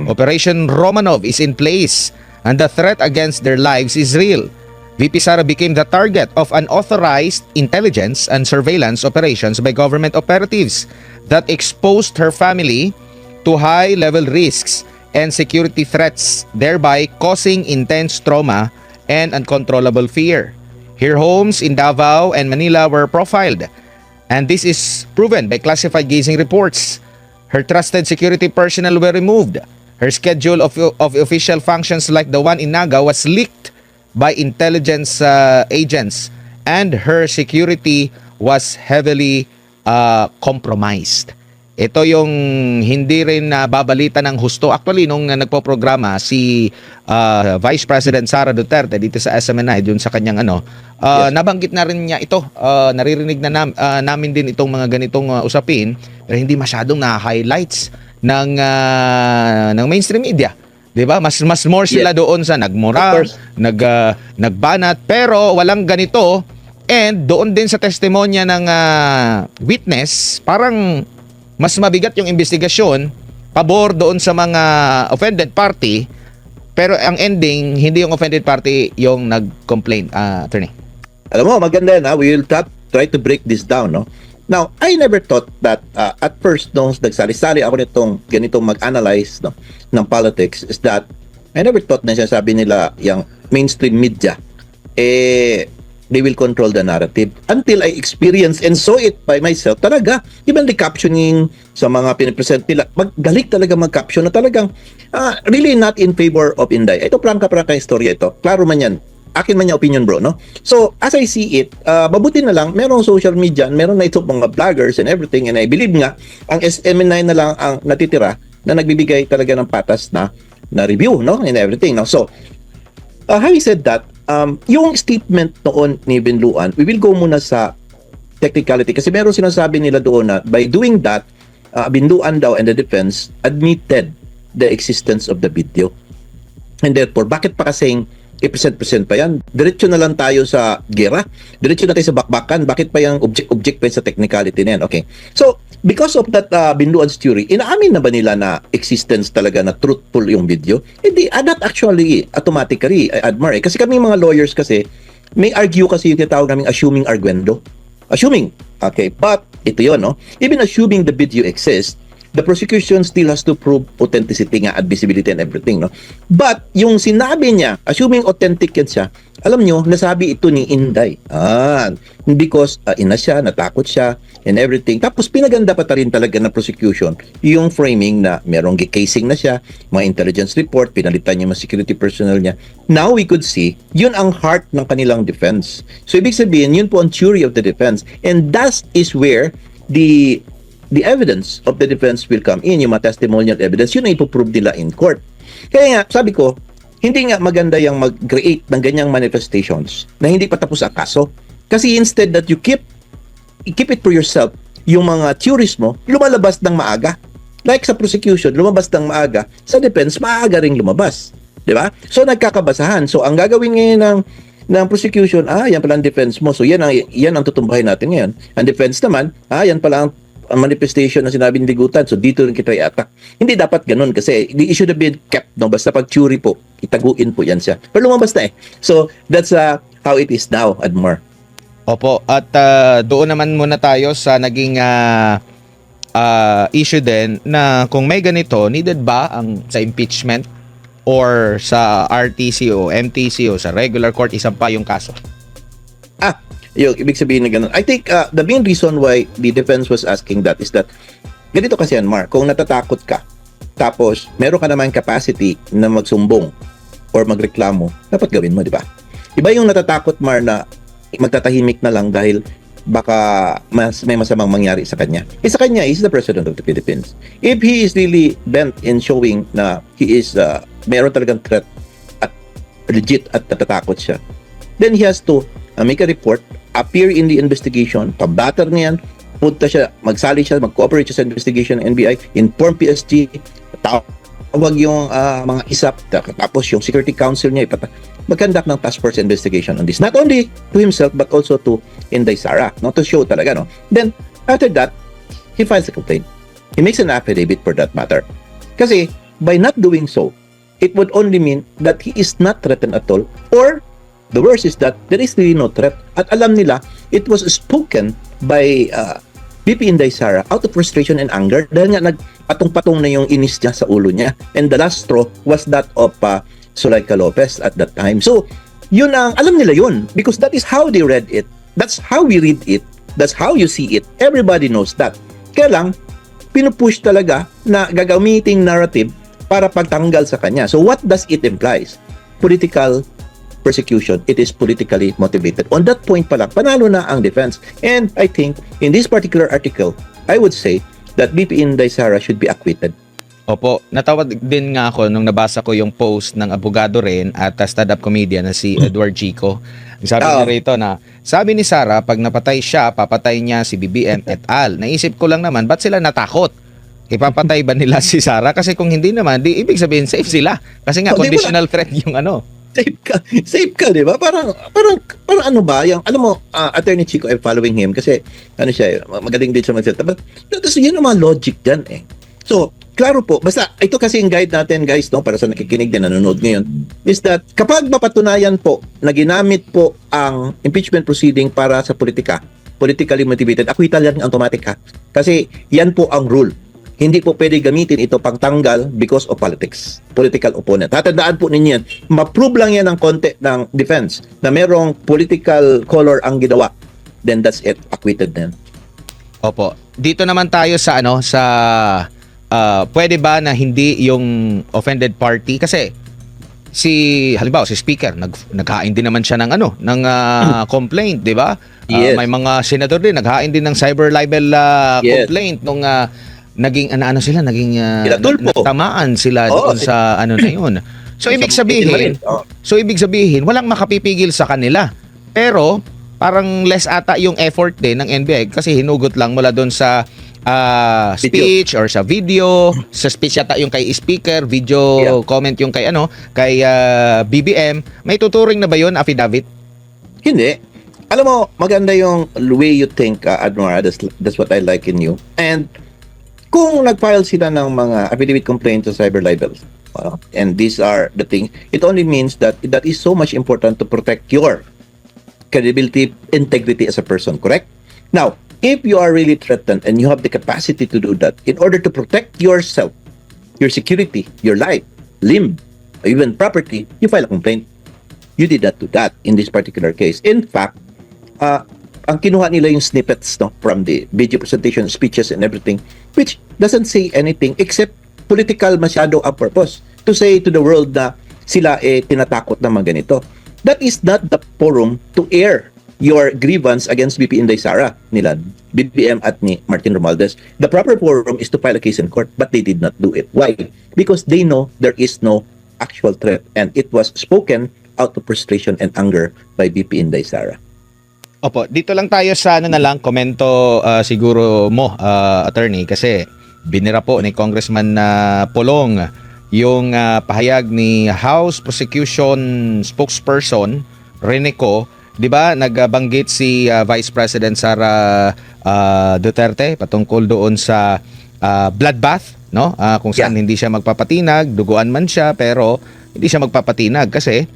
Operation Romanov is in place, and the threat against their lives is real. VP Sara became the target of unauthorized intelligence and surveillance operations by government operatives that exposed her family to high-level risks and security threats, thereby causing intense trauma and uncontrollable fear. Her homes in Davao and Manila were profiled, and this is proven by classified gazing reports. Her trusted security personnel were removed. Her schedule of official functions like the one in Naga was leaked by intelligence agents, and her security was heavily compromised. Ito yung hindi rin babalita ng husto. Actually, nung nagpo-programa si Vice President Sara Duterte dito sa SMNI, dun sa kanyang nabanggit na rin niya ito. Naririnig na namin din itong mga ganitong usapin, pero hindi masyadong na-highlights ng mainstream media. 'Di ba? Mas more sila doon sa nagmura, nagbanat, pero walang ganito. And doon din sa testimonya ng witness, parang mas mabigat yung investigasyon pabor doon sa mga offended party, pero ang ending hindi yung offended party yung nag-complain, attorney. Alam mo, maganda yan, we will try to break this down, no? Now, I never thought that at first nung nagsali-sali ako ganitong mag-analyze, no, ng politics, is that I never thought na sinasabi nila yung mainstream media they will control the narrative until I experienced and saw it by myself. Talaga, even the captioning sa mga pinipresent nila, magaling talaga mag-caption na talagang really not in favor of Inday. Ito prangka istorya ito. Klaro man yan. Akin man yung opinion, bro, no? So, as I see it, mabuti na lang, merong social media, meron na ito mga vloggers and everything, and I believe nga, ang SMNI na lang ang natitira na nagbibigay talaga ng patas na review, no? And everything, no? So, having said that, yung statement noon ni Binluan, we will go muna sa technicality kasi meron sinasabi nila doon na by doing that, Binluan daw and the defense admitted the existence of the video. And therefore, bakit pa kasing i-present pa yan? Diretso na lang tayo sa gera. Diretso na tayo sa bakbakan. Bakit pa yung object pa sa technicality na yan? Okay. So, because of that Binluan's theory, inaamin na ba nila na existence talaga na truthful yung video? Hindi, not actually automatically, I admire. Kasi kami mga lawyers kasi, may argue kasi yung tinatawag namin assuming arguendo. Assuming. Okay. But, ito yun, no? Even assuming the video exists, the prosecution still has to prove authenticity nga, admissibility and everything, no? But, yung sinabi niya, assuming authentic yan siya, alam nyo, nasabi ito ni Inday. Because ina siya, natakot siya, and everything. Tapos, pinaganda pa rin talaga ng prosecution yung framing na merong casing na siya, mga intelligence report, pinalitan niya mga security personnel niya. Now, we could see, yun ang heart ng kanilang defense. So, ibig sabihin, yun po ang theory of the defense. And that is where the evidence of the defense will come in, yung mga testimonial evidence, yun ang ipoprove nila in court. Kaya nga, sabi ko, hindi nga maganda yung mag-create ng ganyang manifestations na hindi pa tapos ang kaso. Kasi instead that you keep it for yourself, yung mga theories mo, lumalabas ng maaga. Like sa prosecution, lumabas ng maaga. Sa defense, maaga ring lumabas. Diba? So, nagkakabasahan. So, ang gagawin ngayon ng prosecution, yan pala ang defense mo. So, yan ang tutumbahin natin ngayon. Ang defense naman, yan pala ang manifestation na sinabing ligutan, so dito rin kita i-attack. Hindi dapat ganun kasi it should have been kept, no? Basta pag theory po, itaguin po yan siya. Pero lumabas na eh. So, that's how it is now, Admar. Opo, at doon naman muna tayo sa naging issue din na kung may ganito, needed ba ang sa impeachment or sa RTC o MTC o sa regular court isang pa yung kaso? Yung ibig sabihin na ganun. I think the main reason why the defense was asking that is that ganito kasi yan, Mar, kung natatakot ka, tapos meron ka naman capacity na magsumbong or magreklamo, dapat gawin mo, di ba? Iba yung natatakot, Mar, na magtatahimik na lang dahil baka may masamang mangyari sa kanya. Sa kanya, he's the President of the Philippines. If he is really bent in showing na he is, meron talagang threat at legit at natatakot siya, then he has to make a report, appear in the investigation, pabatter niyan, punta siya, magsali siya, mag-cooperate siya sa investigation ng NBI, inform PSG, tawag yung mga ISAP, tapos yung Security Council niya, mag-conduct ng task force investigation on this. Not only to himself, but also to Inday Sara, not to show talaga, no? Then, after that, he files a complaint. He makes an affidavit for that matter. Kasi, by not doing so, it would only mean that he is not threatened at all, or the worst is that there is really no threat. At alam nila, it was spoken by BP Inday Sara out of frustration and anger dahil nga nagpatong-patong na yung inis niya sa ulo niya. And the last straw was that of Zuleika Lopez at that time. So, yun ang, alam nila yun because that is how they read it. That's how we read it. That's how you see it. Everybody knows that. Kaya lang, pinupush talaga na gagamiting narrative para pagtanggal sa kanya. So, what does it implies? Political persecution. It is politically motivated. On that point pa lang, panalo na ang defense. And I think, in this particular article, I would say that BP Inday Sara should be acquitted. Opo, natawag din nga ako nung nabasa ko yung post ng abogado rin at stand-up comedian na si Edward Chico. Sabi niya rito na, sabi ni Sara, pag napatay siya, papatay niya si BBM et al. Naisip ko lang naman, ba't sila natakot? Ipapatay ba nila si Sara? Kasi kung hindi naman, di ibig sabihin safe sila. Kasi nga, conditional threat yung ano. Safe ka, di ba? Parang ano ba? Yung, alam mo, Attorney Chico, I'm following him kasi, ano siya, magaling din siya magsalita. But, yun ang mga logic dyan eh. So, klaro po, basta, ito kasi yung guide natin, guys, no, para sa nakikinig din, nanonood ngayon, is that, kapag mapatunayan po, na ginamit po ang impeachment proceeding para sa politically motivated, acquittal yan automatic ha. Kasi, yan po ang rule. Hindi po pwede gamitin ito pang tanggal because of politics, political opponent. Tatandaan po ninyo yan. Ma-prove lang yan ng konti ng defense na merong political color ang ginawa. Then that's it. Acquitted na yan. Opo. Dito naman tayo sa pwede ba na hindi yung offended party kasi halimbawa si speaker naghain din naman siya ng complaint, 'di ba? Yes. May mga senador din naghain din ng cyber libel complaint nung naging tamaan sila doon sa na yun. So ibig sabihin walang makapipigil sa kanila. Pero parang less ata yung effort din ng NBI kasi hinugot lang mula doon sa speech or sa video. Sa speech yata yung kay speaker, video comment yung kay BBM. May tuturing na ba yun affidavit? Hindi. Alam mo, maganda yung way you think, Admira. That's what I like in you. And kung nag-file sila ng mga affidavit complaint sa cyber libel, and these are the things, it only means that is so much important to protect your credibility, integrity as a person, correct? Now, if you are really threatened and you have the capacity to do that, in order to protect yourself, your security, your life, limb, or even property, you file a complaint. You did not do that in this particular case. In fact, ang kinuha nila yung snippets from the video presentation, speeches and everything, which doesn't say anything except political masyado ang purpose to say to the world na sila tinatakot na mga ganito. That is not the forum to air your grievance against BP Inday Sara nila, BBM at ni Martin Romualdez. The proper forum is to file a case in court, but they did not do it. Why? Because they know there is no actual threat and it was spoken out of frustration and anger by BP Inday Sara. Opo, dito lang tayo sa komento siguro mo, attorney, kasi binira po ni Congressman Polong yung pahayag ni House Prosecution Spokesperson Rene Co. 'Di ba? Nagbanggit si Vice President Sara Duterte patungkol doon sa bloodbath, no? Kung saan hindi siya magpapatinag, duguan man siya pero hindi siya magpapatinag kasi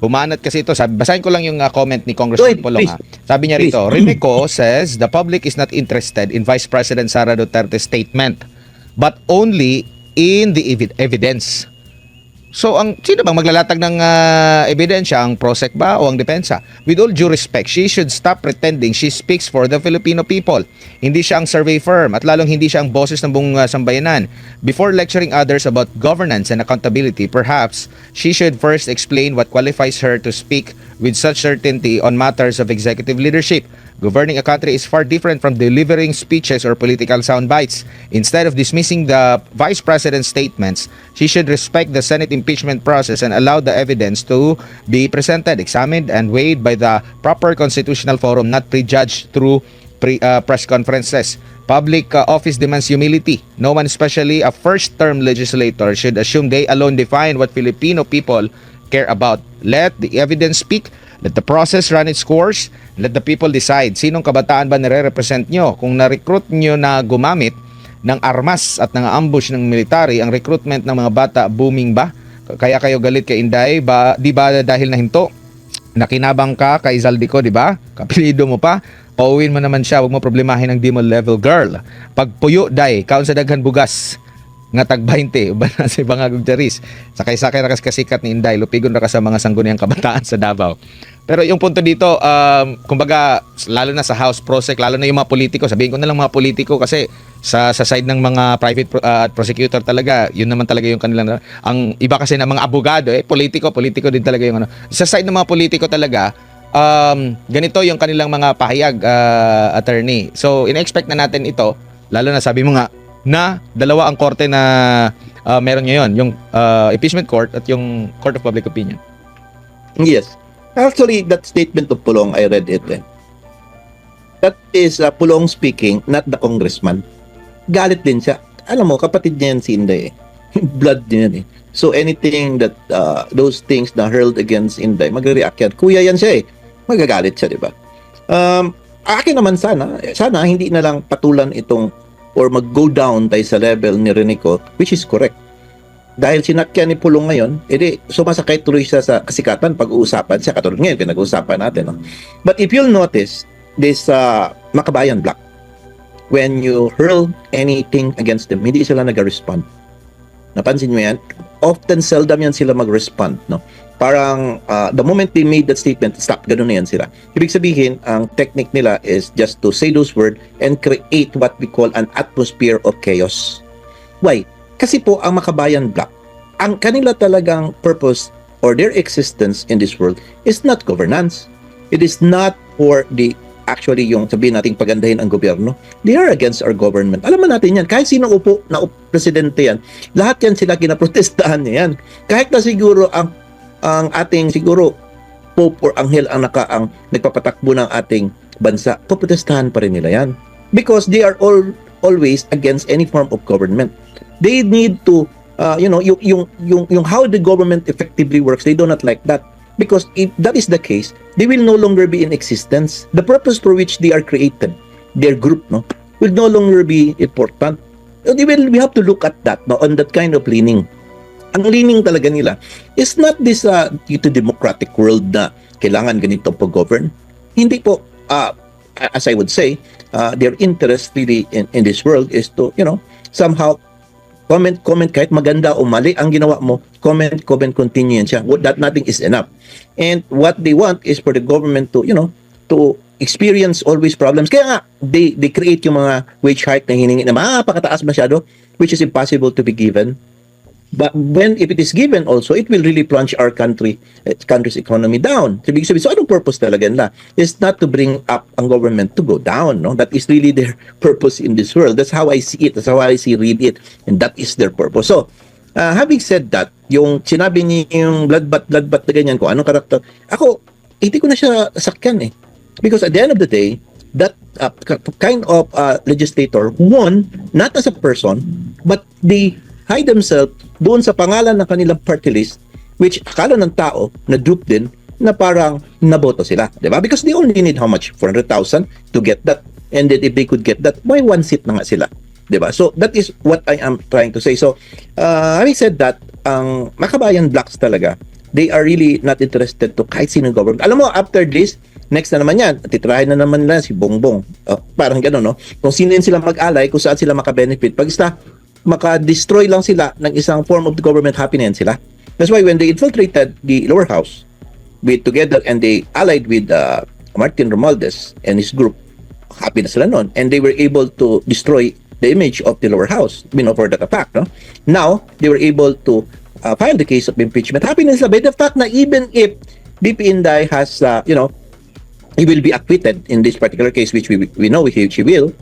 bumanat kasi ito. Basahin ko lang yung comment ni Congressman Wait, Pulong. please. Sabi niya rito, Please. Rimeco says the public is not interested in Vice President Sara Duterte's statement but only in the evidence. So, sino bang maglalatag ng ebidensya? Ang prosec ba o ang depensa? With all due respect, she should stop pretending she speaks for the Filipino people. Hindi siya ang survey firm at lalong hindi siya ang boses ng buong sambayanan. Before lecturing others about governance and accountability, perhaps she should first explain what qualifies her to speak with such certainty on matters of executive leadership. Governing a country is far different from delivering speeches or political sound bites. Instead of dismissing the Vice President's statements, she should respect the Senate impeachment process and allow the evidence to be presented, examined, and weighed by the proper constitutional forum, not prejudged through press conferences. Public office demands humility. No one, especially a first-term legislator, should assume they alone define what Filipino people care about. Let the evidence speak. Let the process run its course. Let the people decide. Sinong kabataan ba nire-represent nyo? Kung na-recruit nyo na gumamit ng armas at ng ambush ng military, ang recruitment ng mga bata booming ba? Kaya kayo galit kay Inday? Di ba dahil nahinto? Nakinabang ka kay Zaldico, di ba? Kapilido mo pa. Pauwin mo naman siya. Huwag mo problemahin ang demon level girl. Pagpuyo, day. Kaon sa daghan bugas. Nga tag 20 uban na si Bangagog Charis. Sakay-sakay ra kas kasikat ni Inday, lupigon ra ka sa mga sangguniang kabataan sa Davao. Pero yung punto dito, kumbaga lalo na sa House Prosec, lalo na yung mga politiko, sabihin ko na lang mga politiko kasi sa side ng mga private prosecutor talaga, yun naman talaga yung kanilang, ang iba kasi ng mga abogado, politiko din talaga yung ano. Sa side ng mga politiko talaga, ganito yung kanilang mga pahayag, attorney. So, in-expect na natin ito, lalo na sabi mo nga, na dalawa ang korte na meron ngayon, yung impeachment court at yung court of public opinion. Yes. Actually, that statement of Pulong, I read it. That is Pulong speaking, not the congressman. Galit din siya. Alam mo, kapatid niya yan si Inday. Blood din yan eh. So anything that, those things na hurled against Inday, magre-react yan. Kuya yan siya eh. Magagalit siya, di ba? Akin naman sana hindi na lang patulan itong or mag-go down tayo sa level ni Renico, which is correct. Dahil sinakyan ni Pulong ngayon, edi sumasakay tuloy siya sa kasikatan pag-uusapan siya. Katulad ngayon, pinag-uusapan natin. No? But if you'll notice, this Makabayan Block, when you hurl anything against them, hindi sila nag-respond. Napansin mo yan? Often, seldom yan sila mag-respond. No? Parang, the moment they made that statement, stop, ganun na yan sila. Ibig sabihin, ang technique nila is just to say those words and create what we call an atmosphere of chaos. Why? Kasi po, ang Makabayan Block, ang kanila talagang purpose or their existence in this world is not governance. It is not for the, actually, yung sabihin nating pagandahin ang gobyerno. They are against our government. Alam mo natin yan. Kahit sino upo na presidente yan, lahat yan sila kinaprotestahan niya yan. Kahit na siguro ang ating siguro Pope or Anghel ang nagpapatakbo ng ating bansa, poprotestahan pa rin nila yan. Because they are always against any form of government. They need to, yung how the government effectively works, they do not like that. Because if that is the case, they will no longer be in existence. The purpose for which they are created, their group, no, will no longer be important. We have to look at that, no, on that kind of leaning. Ang leaning talaga nila is not this dito democratic world na kailangan ganito pag-govern. Hindi po, as I would say, their interest really in this world is to, somehow comment kahit maganda o mali ang ginawa mo, comment, continue yan siya. That nothing is enough. And what they want is for the government to, to experience always problems. Kaya nga, they create yung mga wage hike na hiningi na mapakataas masyado, which is impossible to be given. But if it is given also, it will really plunge our country's economy down. So anong purpose talaga nila? It's not to bring up ang government to go down. No? That is really their purpose in this world. That's how I see it. That's how I read it. And that is their purpose. So, having said that, yung sinabi niya yung bloodbath na ganyan ko, anong karakter? Ako, hindi ko na siya sakyan eh. Because at the end of the day, that kind of legislator won not as a person, but they hide themselves doon sa pangalan ng kanilang party list, which akala ng tao na dupe din, na parang naboto sila, di ba? Because they only need how much? 400,000 to get that. And then if they could get that, why one seat na nga sila? Di ba? So that is what I am trying to say. So having said that, ang Makabayan Blocks talaga, they are really not interested to kahit sino government. Alam mo, after this, next na naman yan, titrahin na naman nila si Bongbong. Parang gano'n, no? Kung sino sila mag-alay, kung saan sila maka-benefit. Pag maka-destroy lang sila ng isang form of the government, happy na yan sila. That's why when they infiltrated the lower house with together and they allied with Martin Romualdez and his group, happy na sila noon. And they were able to destroy the image of the lower house, for that attack, no? Now, they were able to file the case of impeachment. Happy na sila by the fact na even if BP Inday has, he will be acquitted in this particular case, which we know she will,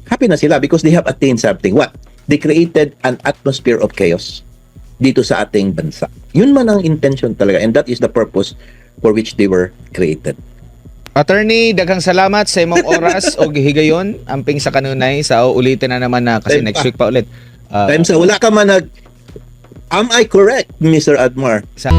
happy na sila because they have attained something. What? They created an atmosphere of chaos dito sa ating bansa. Yun man ang intention talaga, and that is the purpose for which they were created. Attorney, daghang salamat sa imong oras o higayon amping sa kanunay sa ulitin na naman na kasi Time next pa. week pa ulit. Time sa wala ka man am I correct, Mr. Admar? Sa